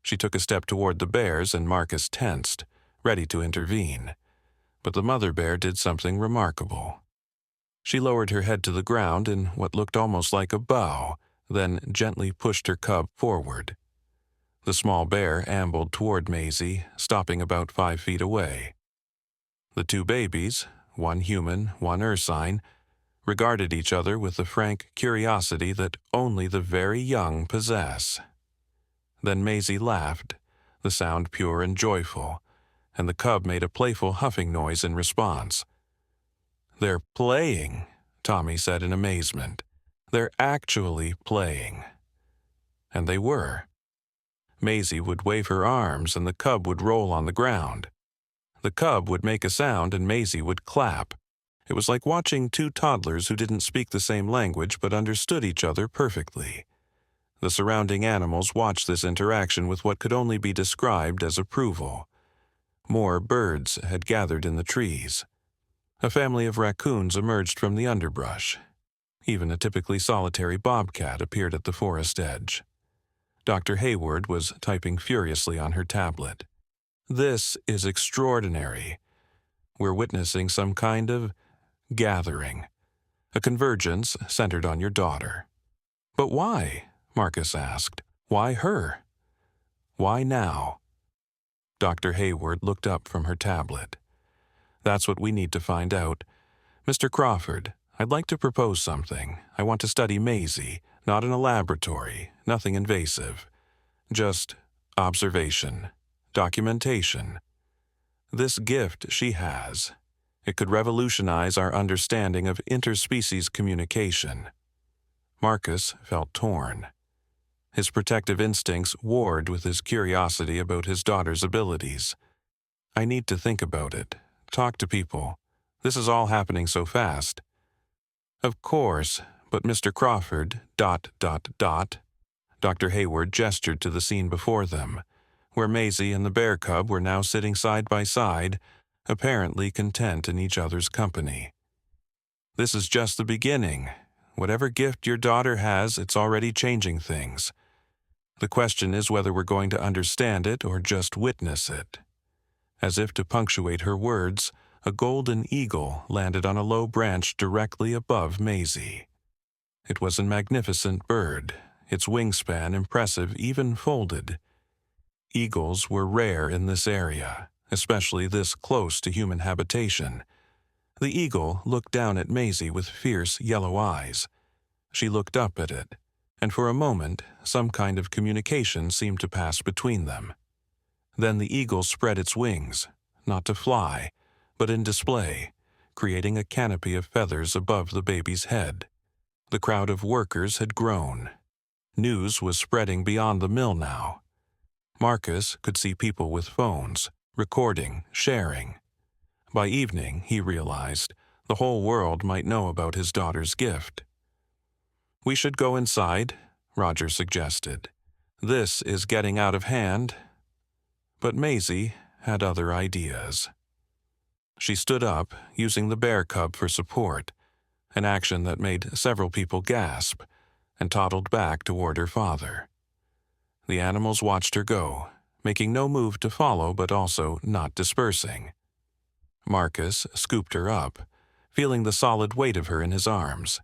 She took a step toward the bears and Marcus tensed, ready to intervene. But the mother bear did something remarkable. She lowered her head to the ground in what looked almost like a bow, then gently pushed her cub forward. The small bear ambled toward Maisie, stopping about 5 feet away. The two babies, one human, one ursine, regarded each other with the frank curiosity that only the very young possess. Then Maisie laughed, the sound pure and joyful, and the cub made a playful huffing noise in response. "They're playing," Tommy said in amazement. "They're actually playing." And they were. Maisie would wave her arms and the cub would roll on the ground. The cub would make a sound and Maisie would clap. It was like watching two toddlers who didn't speak the same language but understood each other perfectly. The surrounding animals watched this interaction with what could only be described as approval. More birds had gathered in the trees. A family of raccoons emerged from the underbrush. Even a typically solitary bobcat appeared at the forest edge. Dr. Hayward was typing furiously on her tablet. "This is extraordinary. We're witnessing some kind of gathering, a convergence centered on your daughter." "But why?" Marcus asked. "Why her? Why now?" Dr. Hayward looked up from her tablet. "That's what we need to find out. Mr. Crawford, I'd like to propose something. I want to study Maisie, not in a laboratory, nothing invasive. Just observation, documentation. This gift she has. It could revolutionize our understanding of interspecies communication." Marcus felt torn. His protective instincts warred with his curiosity about his daughter's abilities. "I need to think about it, talk to people. This is all happening so fast." "Of course, but Mr. Crawford, ... Dr. Hayward gestured to the scene before them, where Maisie and the bear cub were now sitting side by side, apparently content in each other's company. "This is just the beginning. Whatever gift your daughter has, it's already changing things. The question is whether we're going to understand it or just witness it." As if to punctuate her words, a golden eagle landed on a low branch directly above Maisie. It was a magnificent bird, its wingspan impressive even folded. Eagles were rare in this area, especially this close to human habitation. The eagle looked down at Maisie with fierce yellow eyes. She looked up at it, and for a moment some kind of communication seemed to pass between them. Then the eagle spread its wings, not to fly, but in display, creating a canopy of feathers above the baby's head. The crowd of workers had grown. News was spreading beyond the mill now. Marcus could see people with phones, recording, sharing. By evening, he realized, the whole world might know about his daughter's gift. "We should go inside," Roger suggested. "This is getting out of hand." But Maisie had other ideas. She stood up, using the bear cub for support. an action that made several people gasp and toddled back toward her father. The animals watched her go, making no move to follow but also not dispersing. Marcus scooped her up, feeling the solid weight of her in his arms.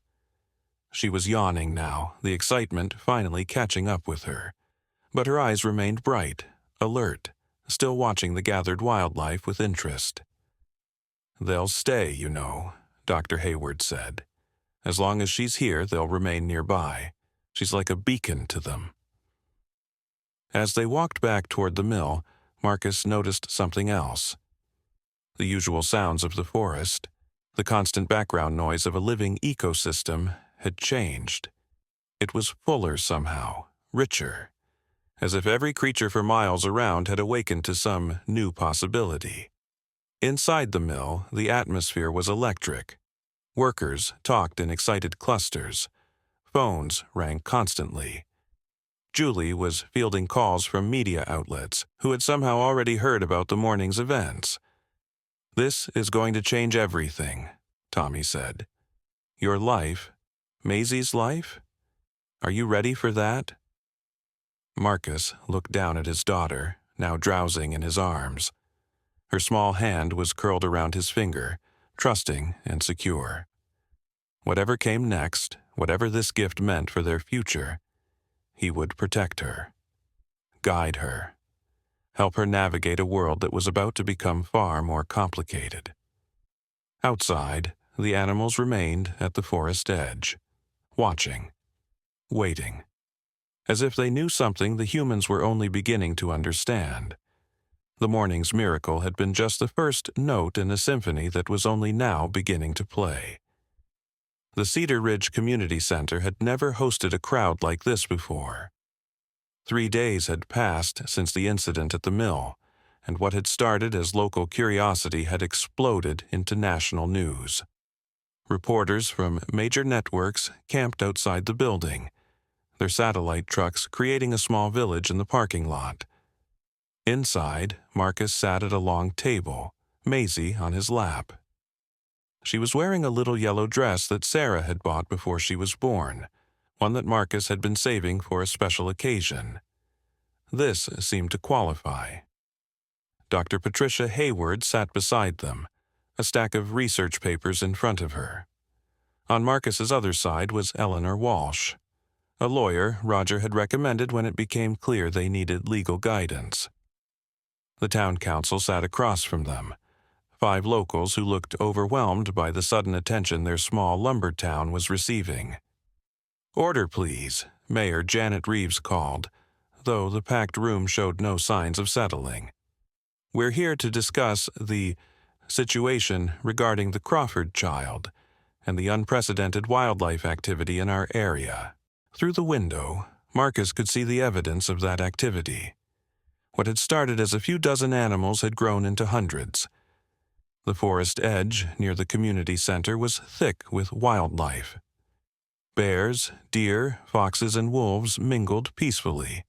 She was yawning now, the excitement finally catching up with her, but her eyes remained bright, alert, still watching the gathered wildlife with interest. "They'll stay, you know," Dr. Hayward said. "As long as she's here, they'll remain nearby. She's like a beacon to them." As they walked back toward the mill, Marcus noticed something else. The usual sounds of the forest, the constant background noise of a living ecosystem, had changed. It was fuller somehow, richer, as if every creature for miles around had awakened to some new possibility. Inside the mill, the atmosphere was electric. Workers talked in excited clusters. Phones rang constantly. Julie was fielding calls from media outlets who had somehow already heard about the morning's events. "This is going to change everything," Tommy said. "Your life, Maisie's life? Are you ready for that?" Marcus looked down at his daughter, now drowsing in his arms. Her small hand was curled around his finger, trusting and secure. Whatever came next, whatever this gift meant for their future, he would protect her, guide her, help her navigate a world that was about to become far more complicated. Outside, the animals remained at the forest edge, watching, waiting, as if they knew something the humans were only beginning to understand. The morning's miracle had been just the first note in a symphony that was only now beginning to play. The Cedar Ridge Community Center had never hosted a crowd like this before. 3 days had passed since the incident at the mill, and what had started as local curiosity had exploded into national news. Reporters from major networks camped outside the building, their satellite trucks creating a small village in the parking lot. Inside, Marcus sat at a long table, Maisie on his lap. She was wearing a little yellow dress that Sarah had bought before she was born, one that Marcus had been saving for a special occasion. This seemed to qualify. Dr. Patricia Hayward sat beside them, a stack of research papers in front of her. On Marcus's other side was Eleanor Walsh, a lawyer Roger had recommended when it became clear they needed legal guidance. The town council sat across from them, 5 locals who looked overwhelmed by the sudden attention their small lumber town was receiving. "Order, please," Mayor Janet Reeves called, though the packed room showed no signs of settling. "We're here to discuss the situation regarding the Crawford child and the unprecedented wildlife activity in our area." Through the window, Marcus could see the evidence of that activity. What had started as a few dozen animals had grown into hundreds. The forest edge near the community center was thick with wildlife. Bears, deer, foxes, and wolves mingled peacefully.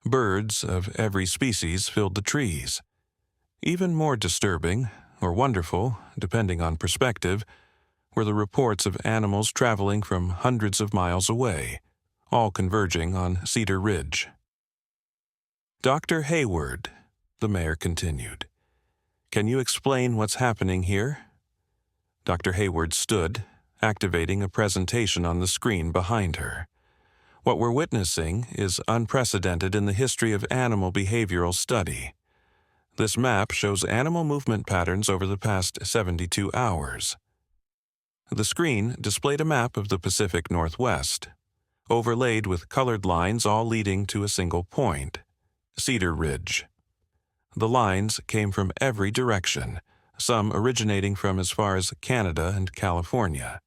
Birds of every species filled the trees. Even more disturbing, or wonderful, depending on perspective, were the reports of animals traveling from hundreds of miles away, all converging on Cedar Ridge. "Dr. Hayward," the mayor continued, "can you explain what's happening here?" Dr. Hayward stood, activating a presentation on the screen behind her. "What we're witnessing is unprecedented in the history of animal behavioral study. This map shows animal movement patterns over the past 72 hours. The screen displayed a map of the Pacific Northwest, overlaid with colored lines all leading to a single point, Cedar Ridge. The lines came from every direction, some originating from as far as Canada and California.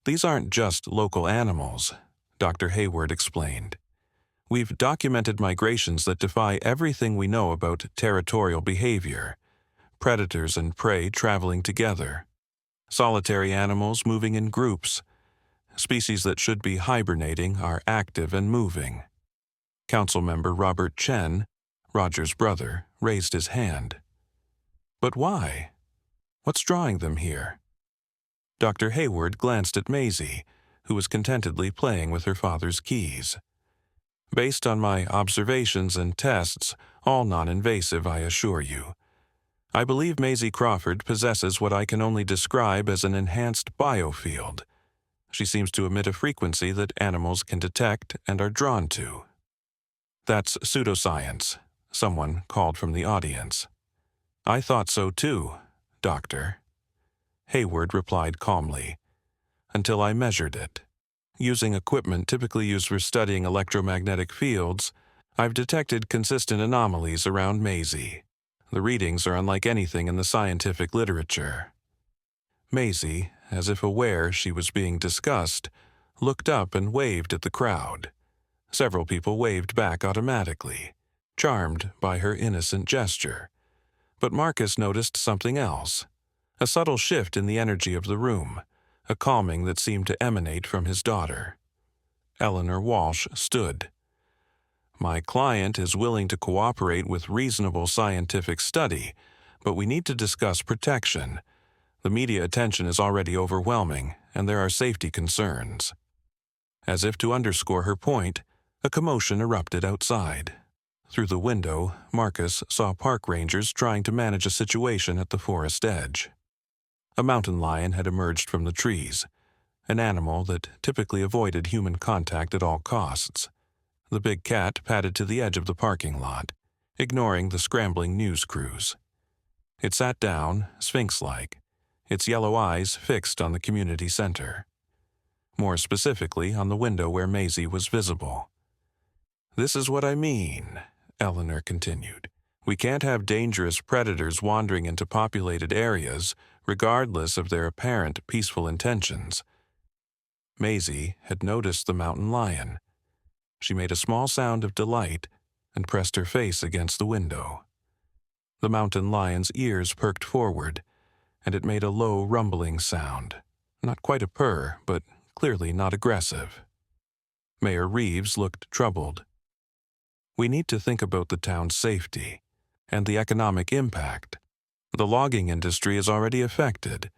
These aren't just local animals," Dr. Hayward explained. "We've documented migrations that defy everything we know about territorial behavior, predators and prey traveling together, solitary animals moving in groups. Species that should be hibernating are active and moving." Councilmember Robert Chen, Roger's brother, raised his hand. "But why? What's drawing them here?" Dr. Hayward glanced at Maisie, who was contentedly playing with her father's keys. Based on my observations and tests, all non-invasive, I assure you, I believe Maisie Crawford possesses what I can only describe as an enhanced biofield. She seems to emit a frequency that animals can detect and are drawn to. That's pseudoscience, someone called from the audience. I thought so too, Doctor. Hayward replied calmly, until I measured it. Using equipment typically used for studying electromagnetic fields, I've detected consistent anomalies around Maisie. The readings are unlike anything in the scientific literature. Maisie, as if aware she was being discussed, looked up and waved at the crowd. Several people waved back automatically, charmed by her innocent gesture. But Marcus noticed something else, a subtle shift in the energy of the room, a calming that seemed to emanate from his daughter. Eleanor Walsh stood. My client is willing to cooperate with reasonable scientific study, but we need to discuss protection. The media attention is already overwhelming, and there are safety concerns. As if to underscore her point, a commotion erupted outside. Through the window, Marcus saw park rangers trying to manage a situation at the forest edge. A mountain lion had emerged from the trees, an animal that typically avoided human contact at all costs. The big cat padded to the edge of the parking lot, ignoring the scrambling news crews. It sat down, sphinx-like, its yellow eyes fixed on the community center. More specifically, on the window where Maisie was visible. "This is what I mean," Eleanor continued. "We can't have dangerous predators wandering into populated areas, regardless of their apparent peaceful intentions." Maisie had noticed the mountain lion. She made a small sound of delight and pressed her face against the window. The mountain lion's ears perked forward, and it made a low rumbling sound. Not quite a purr, but clearly not aggressive. Mayor Reeves looked troubled. "We need to think about the town's safety and the economic impact. The logging industry is already affected.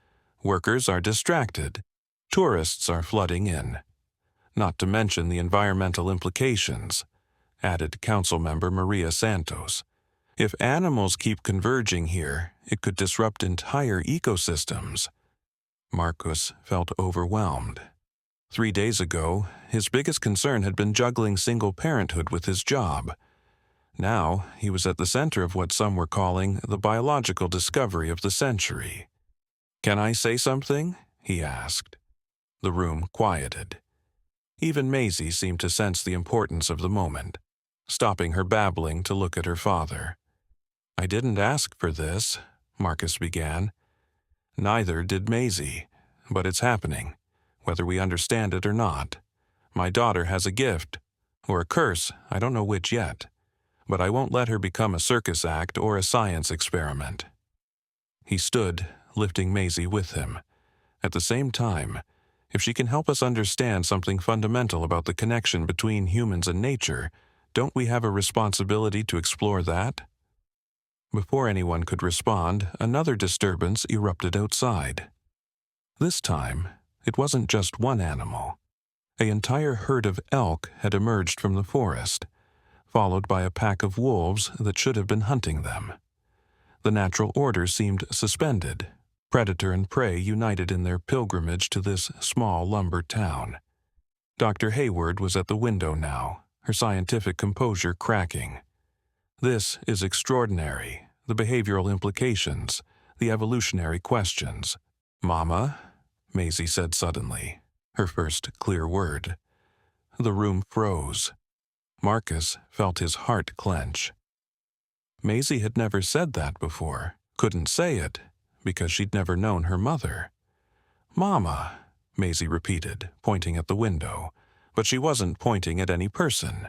Workers are distracted. Tourists are flooding in. Not to mention the environmental implications," added Councilmember Maria Santos. "If animals keep converging here, it could disrupt entire ecosystems." Marcus felt overwhelmed. 3 days ago, his biggest concern had been juggling single parenthood with his job. Now, he was at the center of what some were calling the biological discovery of the century. "Can I say something?" he asked. The room quieted. Even Maisie seemed to sense the importance of the moment, stopping her babbling to look at her father. "I didn't ask for this," Marcus began. "Neither did Maisie, but it's happening, whether we understand it or not. My daughter has a gift, or a curse, I don't know which yet, but I won't let her become a circus act or a science experiment." He stood, lifting Maisie with him. At the same time, if she can help us understand something fundamental about the connection between humans and nature, don't we have a responsibility to explore that? Before anyone could respond, another disturbance erupted outside. This time, it wasn't just one animal. An entire herd of elk had emerged from the forest, followed by a pack of wolves that should have been hunting them. The natural order seemed suspended, predator and prey united in their pilgrimage to this small lumber town. Dr. Hayward was at the window now, her scientific composure cracking. "This is extraordinary, the behavioral implications, the evolutionary questions." "Mama," Maisie said suddenly, her first clear word. The room froze. Marcus felt his heart clench. Maisie had never said that before, couldn't say it, because she'd never known her mother. "Mama," Maisie repeated, pointing at the window, but she wasn't pointing at any person.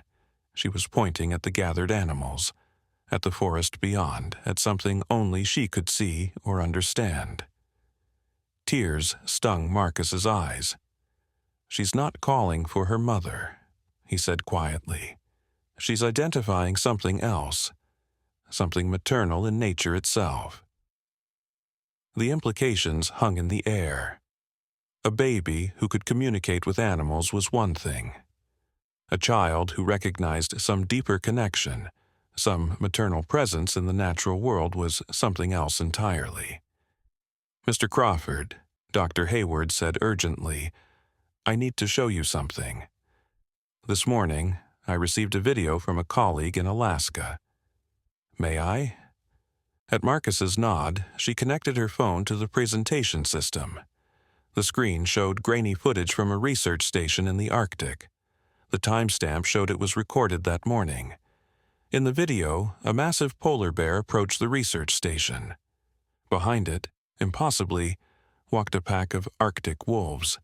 She was pointing at the gathered animals, at the forest beyond, at something only she could see or understand. Tears stung Marcus's eyes. "She's not calling for her mother," he said quietly. "She's identifying something else, something maternal in nature itself." The implications hung in the air. A baby who could communicate with animals was one thing. A child who recognized some deeper connection, some maternal presence in the natural world was something else entirely. "Mr. Crawford," Dr. Hayward said urgently, "I need to show you something. This morning, I received a video from a colleague in Alaska. May I?" At Marcus's nod, she connected her phone to the presentation system. The screen showed grainy footage from a research station in the Arctic. The timestamp showed it was recorded that morning. In the video, a massive polar bear approached the research station. Behind it, impossibly, walked a pack of Arctic wolves,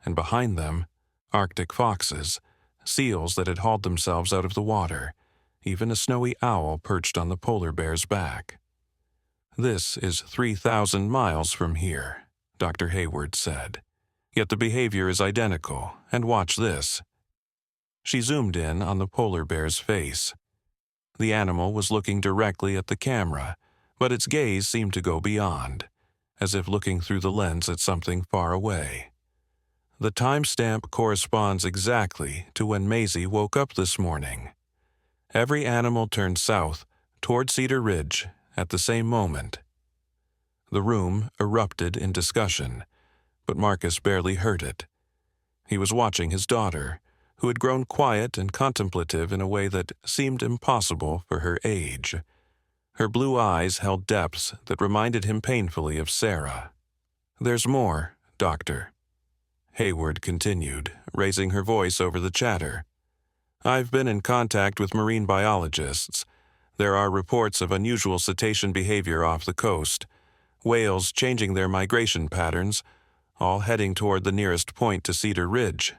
and behind them, Arctic foxes, seals that had hauled themselves out of the water, even a snowy owl perched on the polar bear's back. "This is 3,000 miles from here," Dr. Hayward said. "Yet the behavior is identical, and watch this." She zoomed in on the polar bear's face. The animal was looking directly at the camera, but its gaze seemed to go beyond, as if looking through the lens at something far away. The timestamp corresponds exactly to when Maisie woke up this morning. Every animal turned south toward Cedar Ridge at the same moment. The room erupted in discussion, but Marcus barely heard it. He was watching his daughter, who had grown quiet and contemplative in a way that seemed impossible for her age. Her blue eyes held depths that reminded him painfully of Sarah. "There's more, Doctor," Hayward continued, raising her voice over the chatter. "I've been in contact with marine biologists. There are reports of unusual cetacean behavior off the coast, whales changing their migration patterns, all heading toward the nearest point to Cedar Ridge."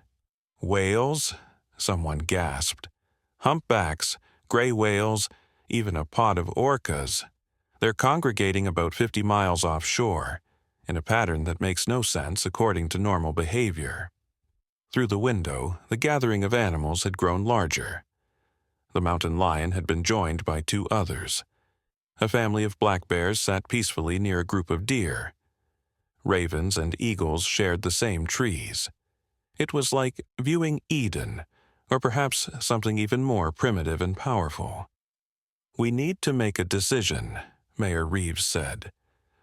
"Whales?" someone gasped. "Humpbacks, gray whales, even a pod of orcas. They're congregating about 50 miles offshore, in a pattern that makes no sense according to normal behavior." Through the window, the gathering of animals had grown larger. The mountain lion had been joined by 2 others. A family of black bears sat peacefully near a group of deer. Ravens and eagles shared the same trees. It was like viewing Eden, or perhaps something even more primitive and powerful. "We need to make a decision," Mayor Reeves said.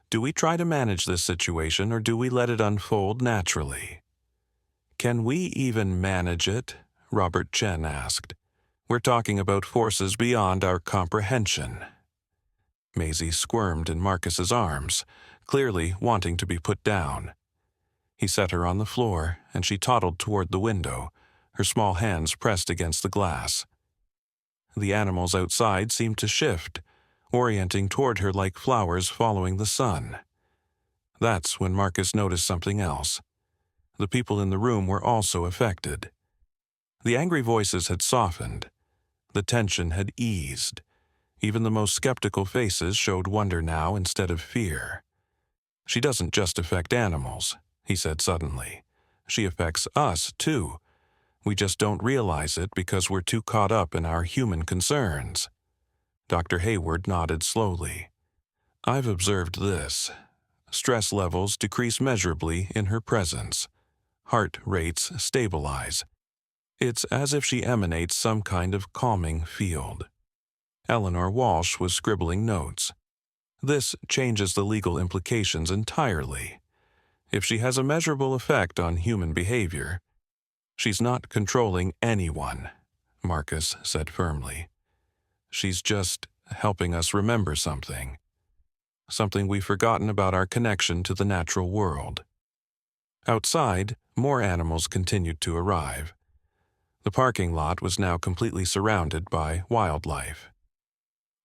"Do we try to manage this situation, or do we let it unfold naturally?" "Can we even manage it?" Robert Chen asked. "We're talking about forces beyond our comprehension." Maisie squirmed in Marcus's arms, clearly wanting to be put down. He set her on the floor, and she toddled toward the window, her small hands pressed against the glass. The animals outside seemed to shift, orienting toward her like flowers following the sun. That's when Marcus noticed something else. The people in the room were also affected. The angry voices had softened. The tension had eased. Even the most skeptical faces showed wonder now instead of fear. "She doesn't just affect animals," he said suddenly. "She affects us, too. We just don't realize it because we're too caught up in our human concerns." Dr. Hayward nodded slowly. "I've observed this. Stress levels decrease measurably in her presence. Heart rates stabilize. It's as if she emanates some kind of calming field." Eleanor Walsh was scribbling notes. "This changes the legal implications entirely. If she has a measurable effect on human behavior, she's not controlling anyone," Marcus said firmly. "She's just helping us remember something. Something we've forgotten about our connection to the natural world." Outside, more animals continued to arrive. The parking lot was now completely surrounded by wildlife.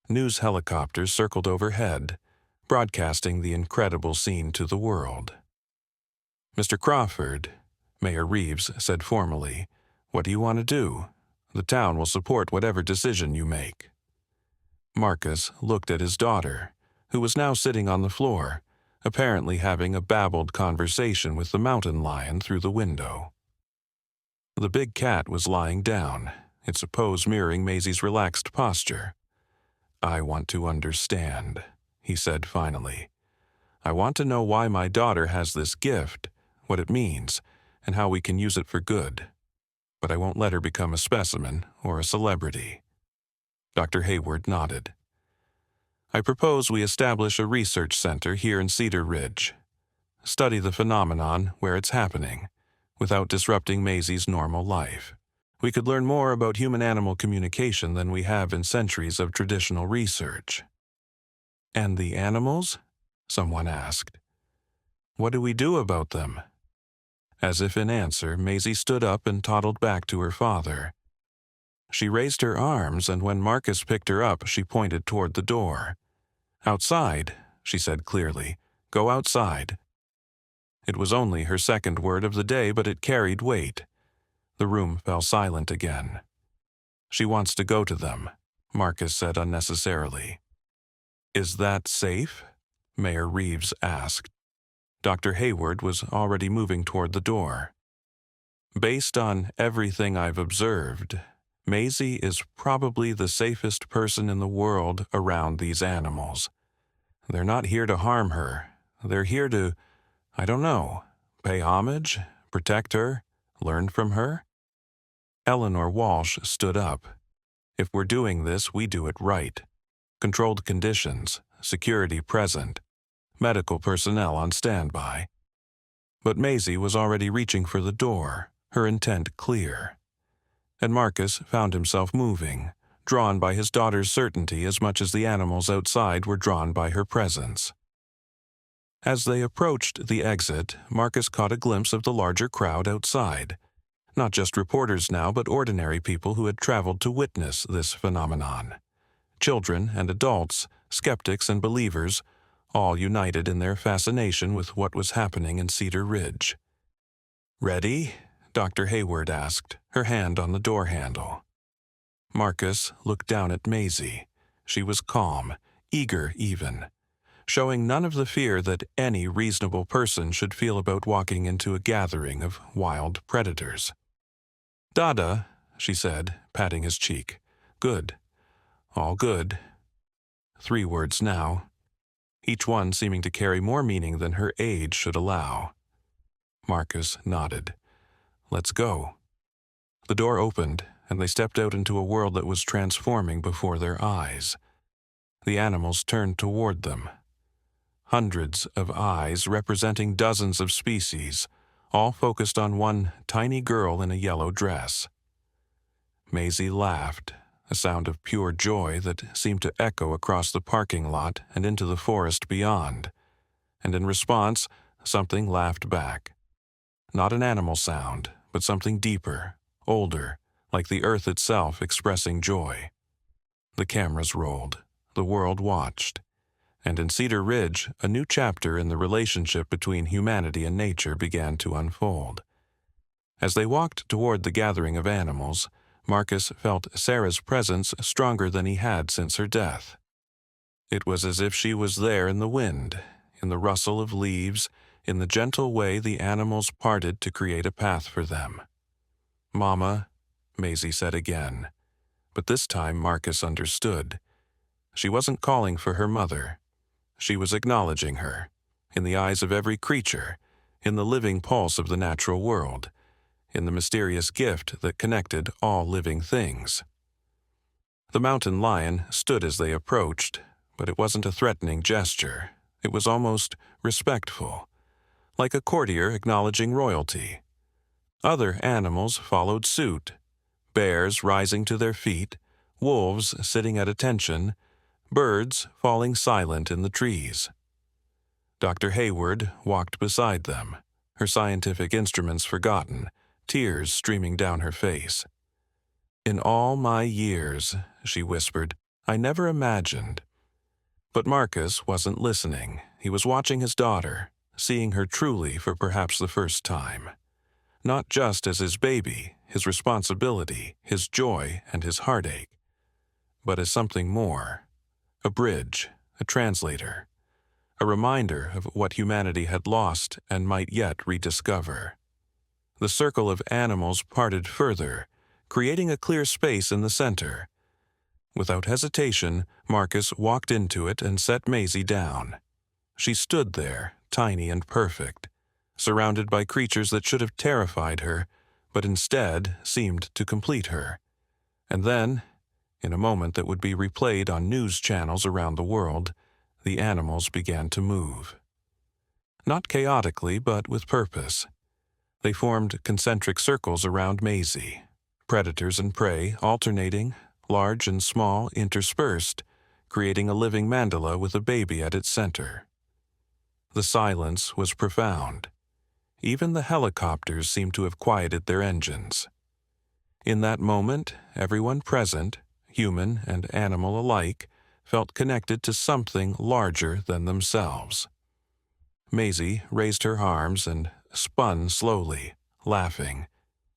News helicopters circled overhead, broadcasting the incredible scene to the world. "Mr. Crawford," Mayor Reeves said formally, "what do you want to do? The town will support whatever decision you make." Marcus looked at his daughter, who was now sitting on the floor, apparently having a babbled conversation with the mountain lion through the window. The big cat was lying down, its pose mirroring Maisie's relaxed posture. "I want to understand," he said finally. "I want to know why my daughter has this gift, what it means, and how we can use it for good. But I won't let her become a specimen or a celebrity." Dr. Hayward nodded. "I propose we establish a research center here in Cedar Ridge. Study the phenomenon where it's happening, without disrupting Maisie's normal life. We could learn more about human-animal communication than we have in centuries of traditional research." "And the animals?" someone asked. "What do we do about them?" As if in answer, Maisie stood up and toddled back to her father. She raised her arms, and when Marcus picked her up, she pointed toward the door. "Outside," she said clearly. "Go outside." It was only her second word of the day, but it carried weight. The room fell silent again. "She wants to go to them," Marcus said unnecessarily. "Is that safe?" Mayor Reeves asked. Dr. Hayward was already moving toward the door. "Based on everything I've observed, Maisie is probably the safest person in the world around these animals. They're not here to harm her. They're here to, I don't know, pay homage, protect her, learn from her." Eleanor Walsh stood up. "If we're doing this, we do it right. Controlled conditions, security present, medical personnel on standby." But Maisie was already reaching for the door, her intent clear. And Marcus found himself moving, drawn by his daughter's certainty as much as the animals outside were drawn by her presence. As they approached the exit, Marcus caught a glimpse of the larger crowd outside. Not just reporters now, but ordinary people who had traveled to witness this phenomenon. Children and adults, skeptics and believers, all united in their fascination with what was happening in Cedar Ridge. "Ready?" Dr. Hayward asked, her hand on the door handle. Marcus looked down at Maisie. She was calm, eager even, showing none of the fear that any reasonable person should feel about walking into a gathering of wild predators. "Dada," she said, patting his cheek. "Good. All good." 3 words now, each one seeming to carry more meaning than her age should allow. Marcus nodded. "Let's go." The door opened, and they stepped out into a world that was transforming before their eyes. The animals turned toward them. Hundreds of eyes representing dozens of species, all focused on one tiny girl in a yellow dress. Maisie laughed, a sound of pure joy that seemed to echo across the parking lot and into the forest beyond. And in response, something laughed back. Not an animal sound, but something deeper, older, like the earth itself expressing joy. The cameras rolled. The world watched. And in Cedar Ridge, a new chapter in the relationship between humanity and nature began to unfold. As they walked toward the gathering of animals, Marcus felt Sarah's presence stronger than he had since her death. It was as if she was there in the wind, in the rustle of leaves, in the gentle way the animals parted to create a path for them. "Mama," Maisie said again. But this time Marcus understood. She wasn't calling for her mother. She was acknowledging her, in the eyes of every creature, in the living pulse of the natural world, in the mysterious gift that connected all living things. The mountain lion stood as they approached, but it wasn't a threatening gesture. It was almost respectful, like a courtier acknowledging royalty. Other animals followed suit, bears rising to their feet, wolves sitting at attention, birds falling silent in the trees. Dr. Hayward walked beside them, her scientific instruments forgotten, tears streaming down her face. "In all my years," she whispered, "I never imagined." But Marcus wasn't listening. He was watching his daughter, seeing her truly for perhaps the first time. Not just as his baby, his responsibility, his joy, and his heartache, but as something more. A bridge, a translator, a reminder of what humanity had lost and might yet rediscover. The circle of animals parted further, creating a clear space in the center. Without hesitation, Marcus walked into it and set Maisie down. She stood there, tiny and perfect, surrounded by creatures that should have terrified her, but instead seemed to complete her. And then, in a moment that would be replayed on news channels around the world, the animals began to move. Not chaotically, but with purpose. They formed concentric circles around Maisie, predators and prey alternating, large and small interspersed, creating a living mandala with a baby at its center. The silence was profound. Even the helicopters seemed to have quieted their engines. In that moment, everyone present, human and animal alike, felt connected to something larger than themselves. Maisie raised her arms and spun slowly, laughing,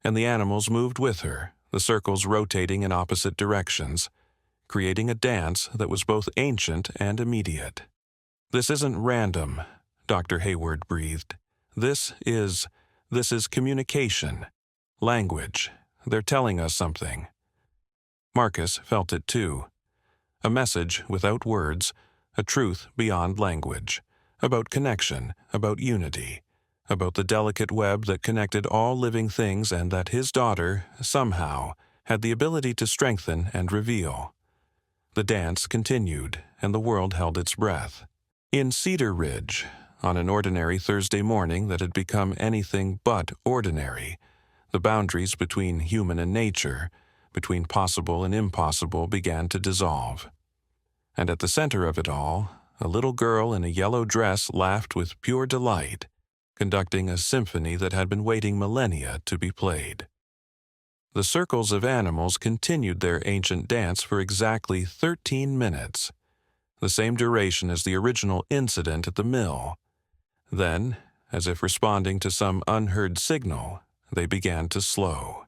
and the animals moved with her, the circles rotating in opposite directions, creating a dance that was both ancient and immediate. "This isn't random," Dr. Hayward breathed. This is communication, language. They're telling us something." Marcus felt it too. A message without words, a truth beyond language, about connection, about unity, about the delicate web that connected all living things and that his daughter, somehow, had the ability to strengthen and reveal. The dance continued, and the world held its breath. In Cedar Ridge, on an ordinary Thursday morning that had become anything but ordinary, the boundaries between human and nature, between possible and impossible, began to dissolve. And at the center of it all, a little girl in a yellow dress laughed with pure delight, conducting a symphony that had been waiting millennia to be played. The circles of animals continued their ancient dance for exactly 13 minutes, the same duration as the original incident at the mill. Then, as if responding to some unheard signal, they began to slow.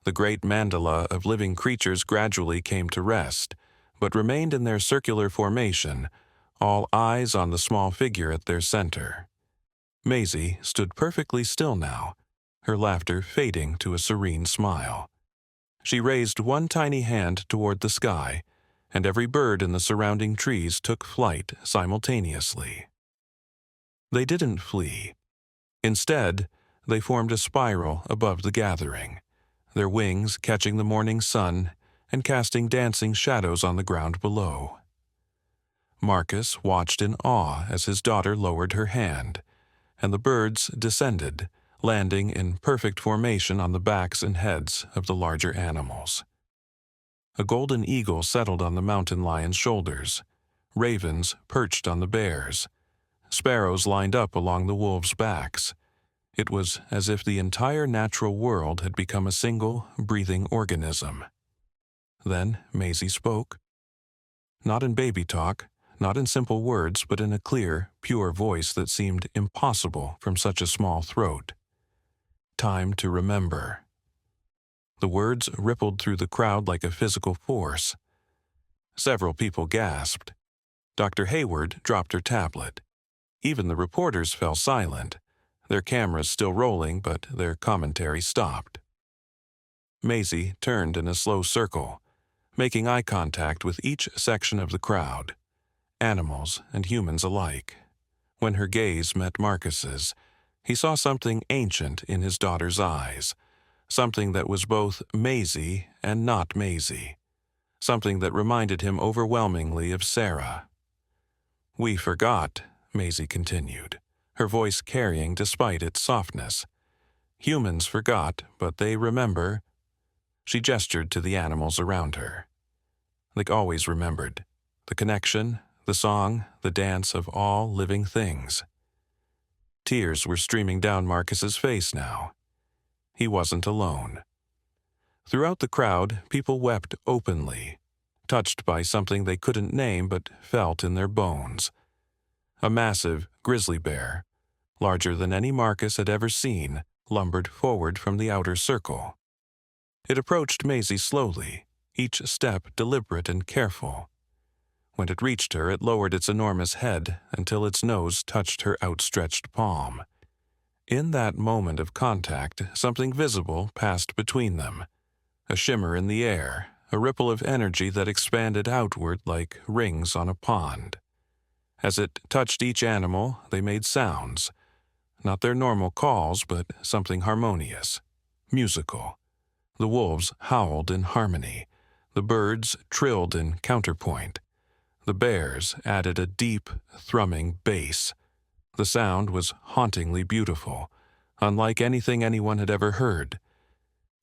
The great mandala of living creatures gradually came to rest, but remained in their circular formation, all eyes on the small figure at their center. Maisie stood perfectly still now, her laughter fading to a serene smile. She raised one tiny hand toward the sky, and every bird in the surrounding trees took flight simultaneously. They didn't flee. Instead, they formed a spiral above the gathering, their wings catching the morning sun and casting dancing shadows on the ground below. Marcus watched in awe as his daughter lowered her hand, and the birds descended, landing in perfect formation on the backs and heads of the larger animals. A golden eagle settled on the mountain lion's shoulders. Ravens perched on the bears. Sparrows lined up along the wolves' backs. It was as if the entire natural world had become a single, breathing organism. Then Maisie spoke. Not in baby talk, not in simple words, but in a clear, pure voice that seemed impossible from such a small throat. "Time to remember." The words rippled through the crowd like a physical force. Several people gasped. Dr. Hayward dropped her tablet. Even the reporters fell silent, their cameras still rolling, but their commentary stopped. Maisie turned in a slow circle, making eye contact with each section of the crowd, animals and humans alike. When her gaze met Marcus's, he saw something ancient in his daughter's eyes, something that was both Maisie and not Maisie, something that reminded him overwhelmingly of Sarah. "We forgot," Maisie continued, her voice carrying despite its softness. "Humans forgot, but they remember." She gestured to the animals around her. They always remembered. The connection, the song, the dance of all living things. Tears were streaming down Marcus's face now. He wasn't alone. Throughout the crowd, people wept openly, touched by something they couldn't name but felt in their bones. A massive grizzly bear, larger than any Marcus had ever seen, lumbered forward from the outer circle. It approached Maisie slowly, each step deliberate and careful. When it reached her, it lowered its enormous head until its nose touched her outstretched palm. In that moment of contact, something visible passed between them. A shimmer in the air, a ripple of energy that expanded outward like rings on a pond. As it touched each animal, they made sounds not their normal calls, but something harmonious, musical. The wolves howled in harmony. The birds trilled in counterpoint. The bears added a deep, thrumming bass. The sound was hauntingly beautiful, unlike anything anyone had ever heard.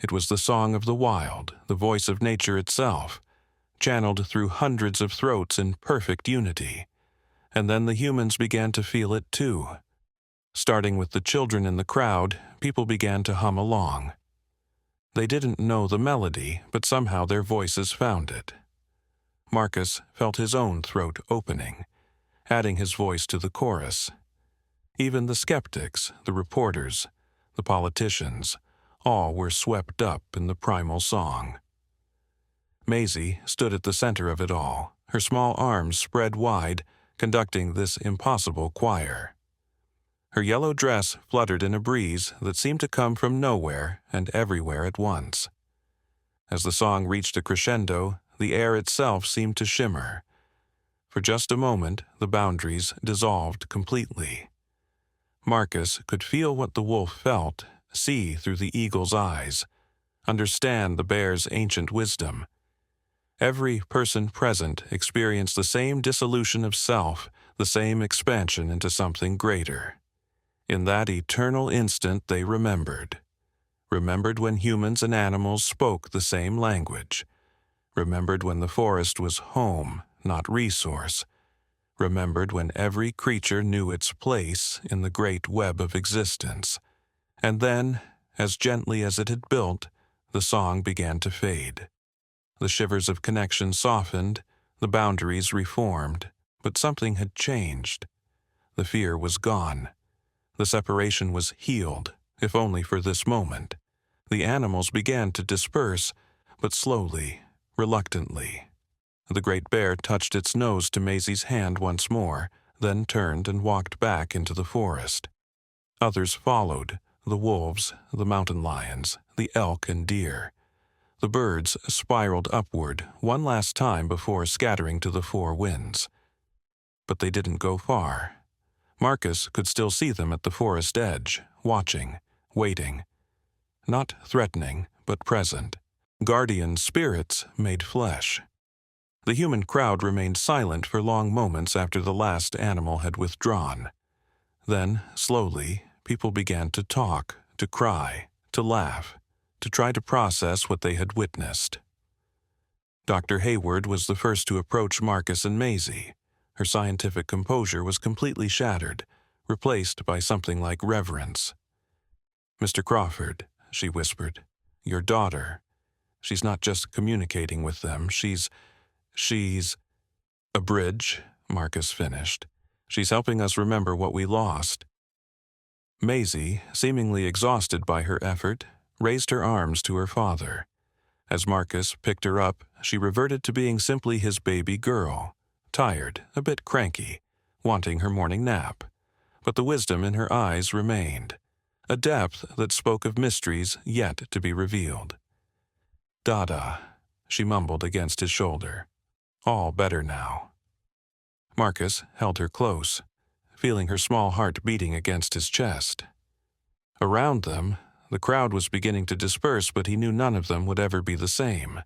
It was the song of the wild, the voice of nature itself, channeled through hundreds of throats in perfect unity. And then the humans began to feel it too. Starting with the children in the crowd, people began to hum along. They didn't know the melody, but somehow their voices found it. Marcus felt his own throat opening, adding his voice to the chorus. Even the skeptics, the reporters, the politicians, all were swept up in the primal song. Maisie stood at the center of it all, her small arms spread wide, conducting this impossible choir. Her yellow dress fluttered in a breeze that seemed to come from nowhere and everywhere at once. As the song reached a crescendo, the air itself seemed to shimmer. For just a moment, the boundaries dissolved completely. Marcus could feel what the wolf felt, see through the eagle's eyes, understand the bear's ancient wisdom. Every person present experienced the same dissolution of self, the same expansion into something greater. In that eternal instant they remembered when humans and animals spoke the same language, remembered when the forest was home, not resource, remembered when every creature knew its place in the great web of existence. And then, as gently as it had built, the song began to fade. The shivers of connection softened, the boundaries reformed, but something had changed. The fear was gone. The separation was healed, if only for this moment. The animals began to disperse, but slowly, reluctantly. The great bear touched its nose to Maisie's hand once more, then turned and walked back into the forest. Others followed, the wolves, the mountain lions, the elk and deer. The birds spiraled upward one last time before scattering to the four winds. But they didn't go far. Marcus could still see them at the forest edge, watching, waiting. Not threatening, but present. Guardian spirits made flesh. The human crowd remained silent for long moments after the last animal had withdrawn. Then, slowly, people began to talk, to cry, to laugh, to try to process what they had witnessed. Dr. Hayward was the first to approach Marcus and Maisie. Her scientific composure was completely shattered, replaced by something like reverence. "Mr. Crawford," she whispered, "your daughter. She's not just communicating with them, she's... "A bridge," Marcus finished. "She's helping us remember what we lost." Maisie, seemingly exhausted by her effort, raised her arms to her father. As Marcus picked her up, she reverted to being simply his baby girl, tired, a bit cranky, wanting her morning nap. But the wisdom in her eyes remained, a depth that spoke of mysteries yet to be revealed. "Dada," she mumbled against his shoulder. "All better now." Marcus held her close, feeling her small heart beating against his chest. Around them, the crowd was beginning to disperse, but he knew none of them would ever be the same.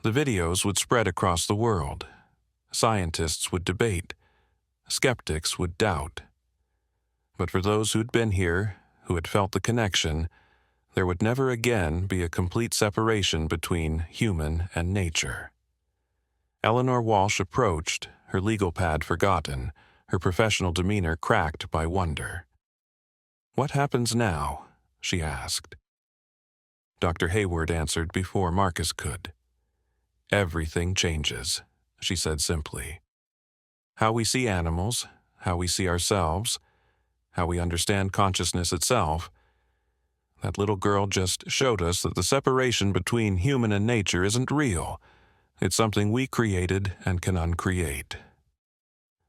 The videos would spread across the world. Scientists would debate. Skeptics would doubt. But for those who'd been here, who had felt the connection, there would never again be a complete separation between human and nature. Eleanor Walsh approached, her legal pad forgotten, her professional demeanor cracked by wonder. "What happens now?" she asked. Dr. Hayward answered before Marcus could. "Everything changes," she said simply. "How we see animals, how we see ourselves, how we understand consciousness itself. That little girl just showed us that the separation between human and nature isn't real. It's something we created and can uncreate."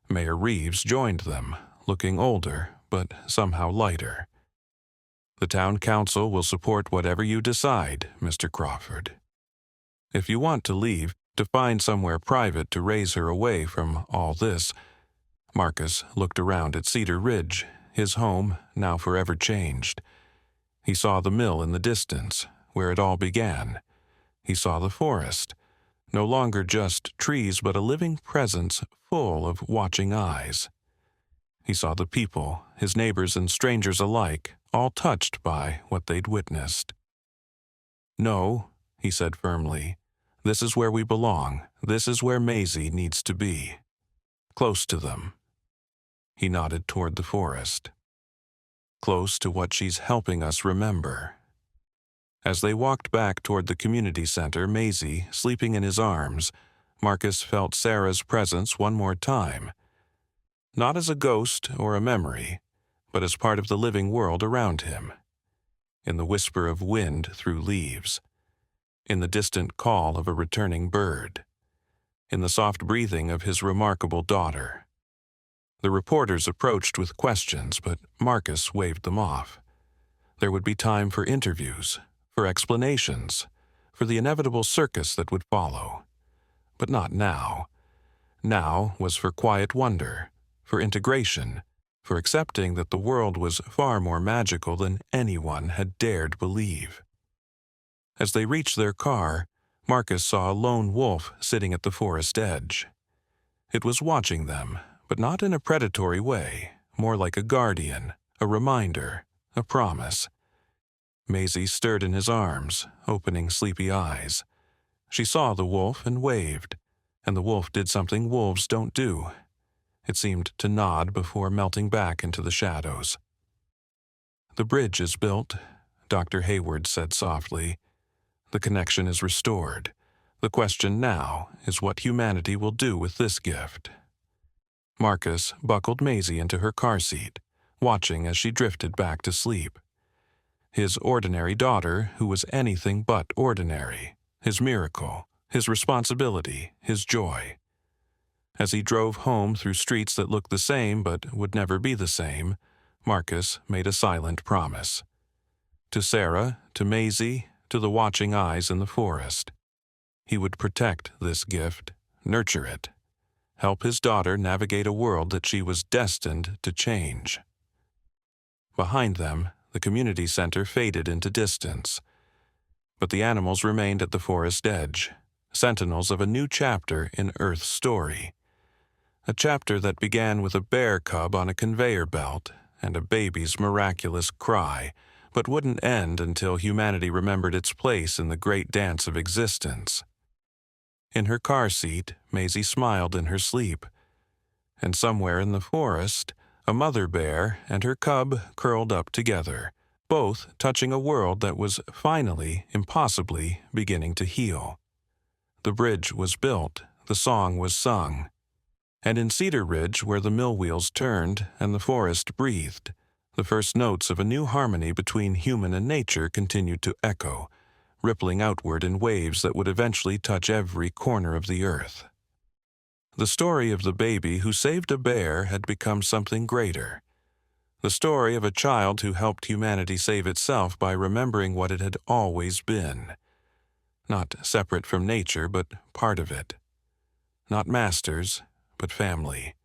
Mayor Reeves joined them, looking older, but somehow lighter. "The town council will support whatever you decide, Mr. Crawford. If you want to leave, to find somewhere private to raise her away from all this." Marcus looked around at Cedar Ridge, his home now forever changed. He saw the mill in the distance, where it all began. He saw the forest, no longer just trees but a living presence full of watching eyes. He saw the people, his neighbors and strangers alike, all touched by what they'd witnessed. "No," he said firmly, "this is where we belong. This is where Maisie needs to be. Close to them." He nodded toward the forest. "Close to what she's helping us remember." As they walked back toward the community center, Maisie sleeping in his arms, Marcus felt Sarah's presence one more time. Not as a ghost or a memory, but as part of the living world around him. In the whisper of wind through leaves. In the distant call of a returning bird. In the soft breathing of his remarkable daughter. The reporters approached with questions, but Marcus waved them off. There would be time for interviews, for explanations, for the inevitable circus that would follow. But not now. Now was for quiet wonder, for integration, for accepting that the world was far more magical than anyone had dared believe. As they reached their car, Marcus saw a lone wolf sitting at the forest edge. It was watching them, but not in a predatory way, more like a guardian, a reminder, a promise. Maisie stirred in his arms, opening sleepy eyes. She saw the wolf and waved, and the wolf did something wolves don't do. It seemed to nod before melting back into the shadows. "The bridge is built," Dr. Hayward said softly. "The connection is restored. The question now is what humanity will do with this gift." Marcus buckled Maisie into her car seat, watching as she drifted back to sleep. His ordinary daughter, who was anything but ordinary, his miracle, his responsibility, his joy. As he drove home through streets that looked the same but would never be the same, Marcus made a silent promise. To Sarah, to Maisie, to the watching eyes in the forest. He would protect this gift, nurture it, help his daughter navigate a world that she was destined to change. Behind them, the community center faded into distance. But the animals remained at the forest edge, sentinels of a new chapter in Earth's story. A chapter that began with a bear cub on a conveyor belt and a baby's miraculous cry, but wouldn't end until humanity remembered its place in the great dance of existence. In her car seat, Maisie smiled in her sleep. And somewhere in the forest, a mother bear and her cub curled up together, both touching a world that was finally, impossibly, beginning to heal. The bridge was built, the song was sung. And in Cedar Ridge, where the mill wheels turned and the forest breathed, the first notes of a new harmony between human and nature continued to echo, rippling outward in waves that would eventually touch every corner of the earth. The story of the baby who saved a bear had become something greater. The story of a child who helped humanity save itself by remembering what it had always been. Not separate from nature, but part of it. Not masters, but family.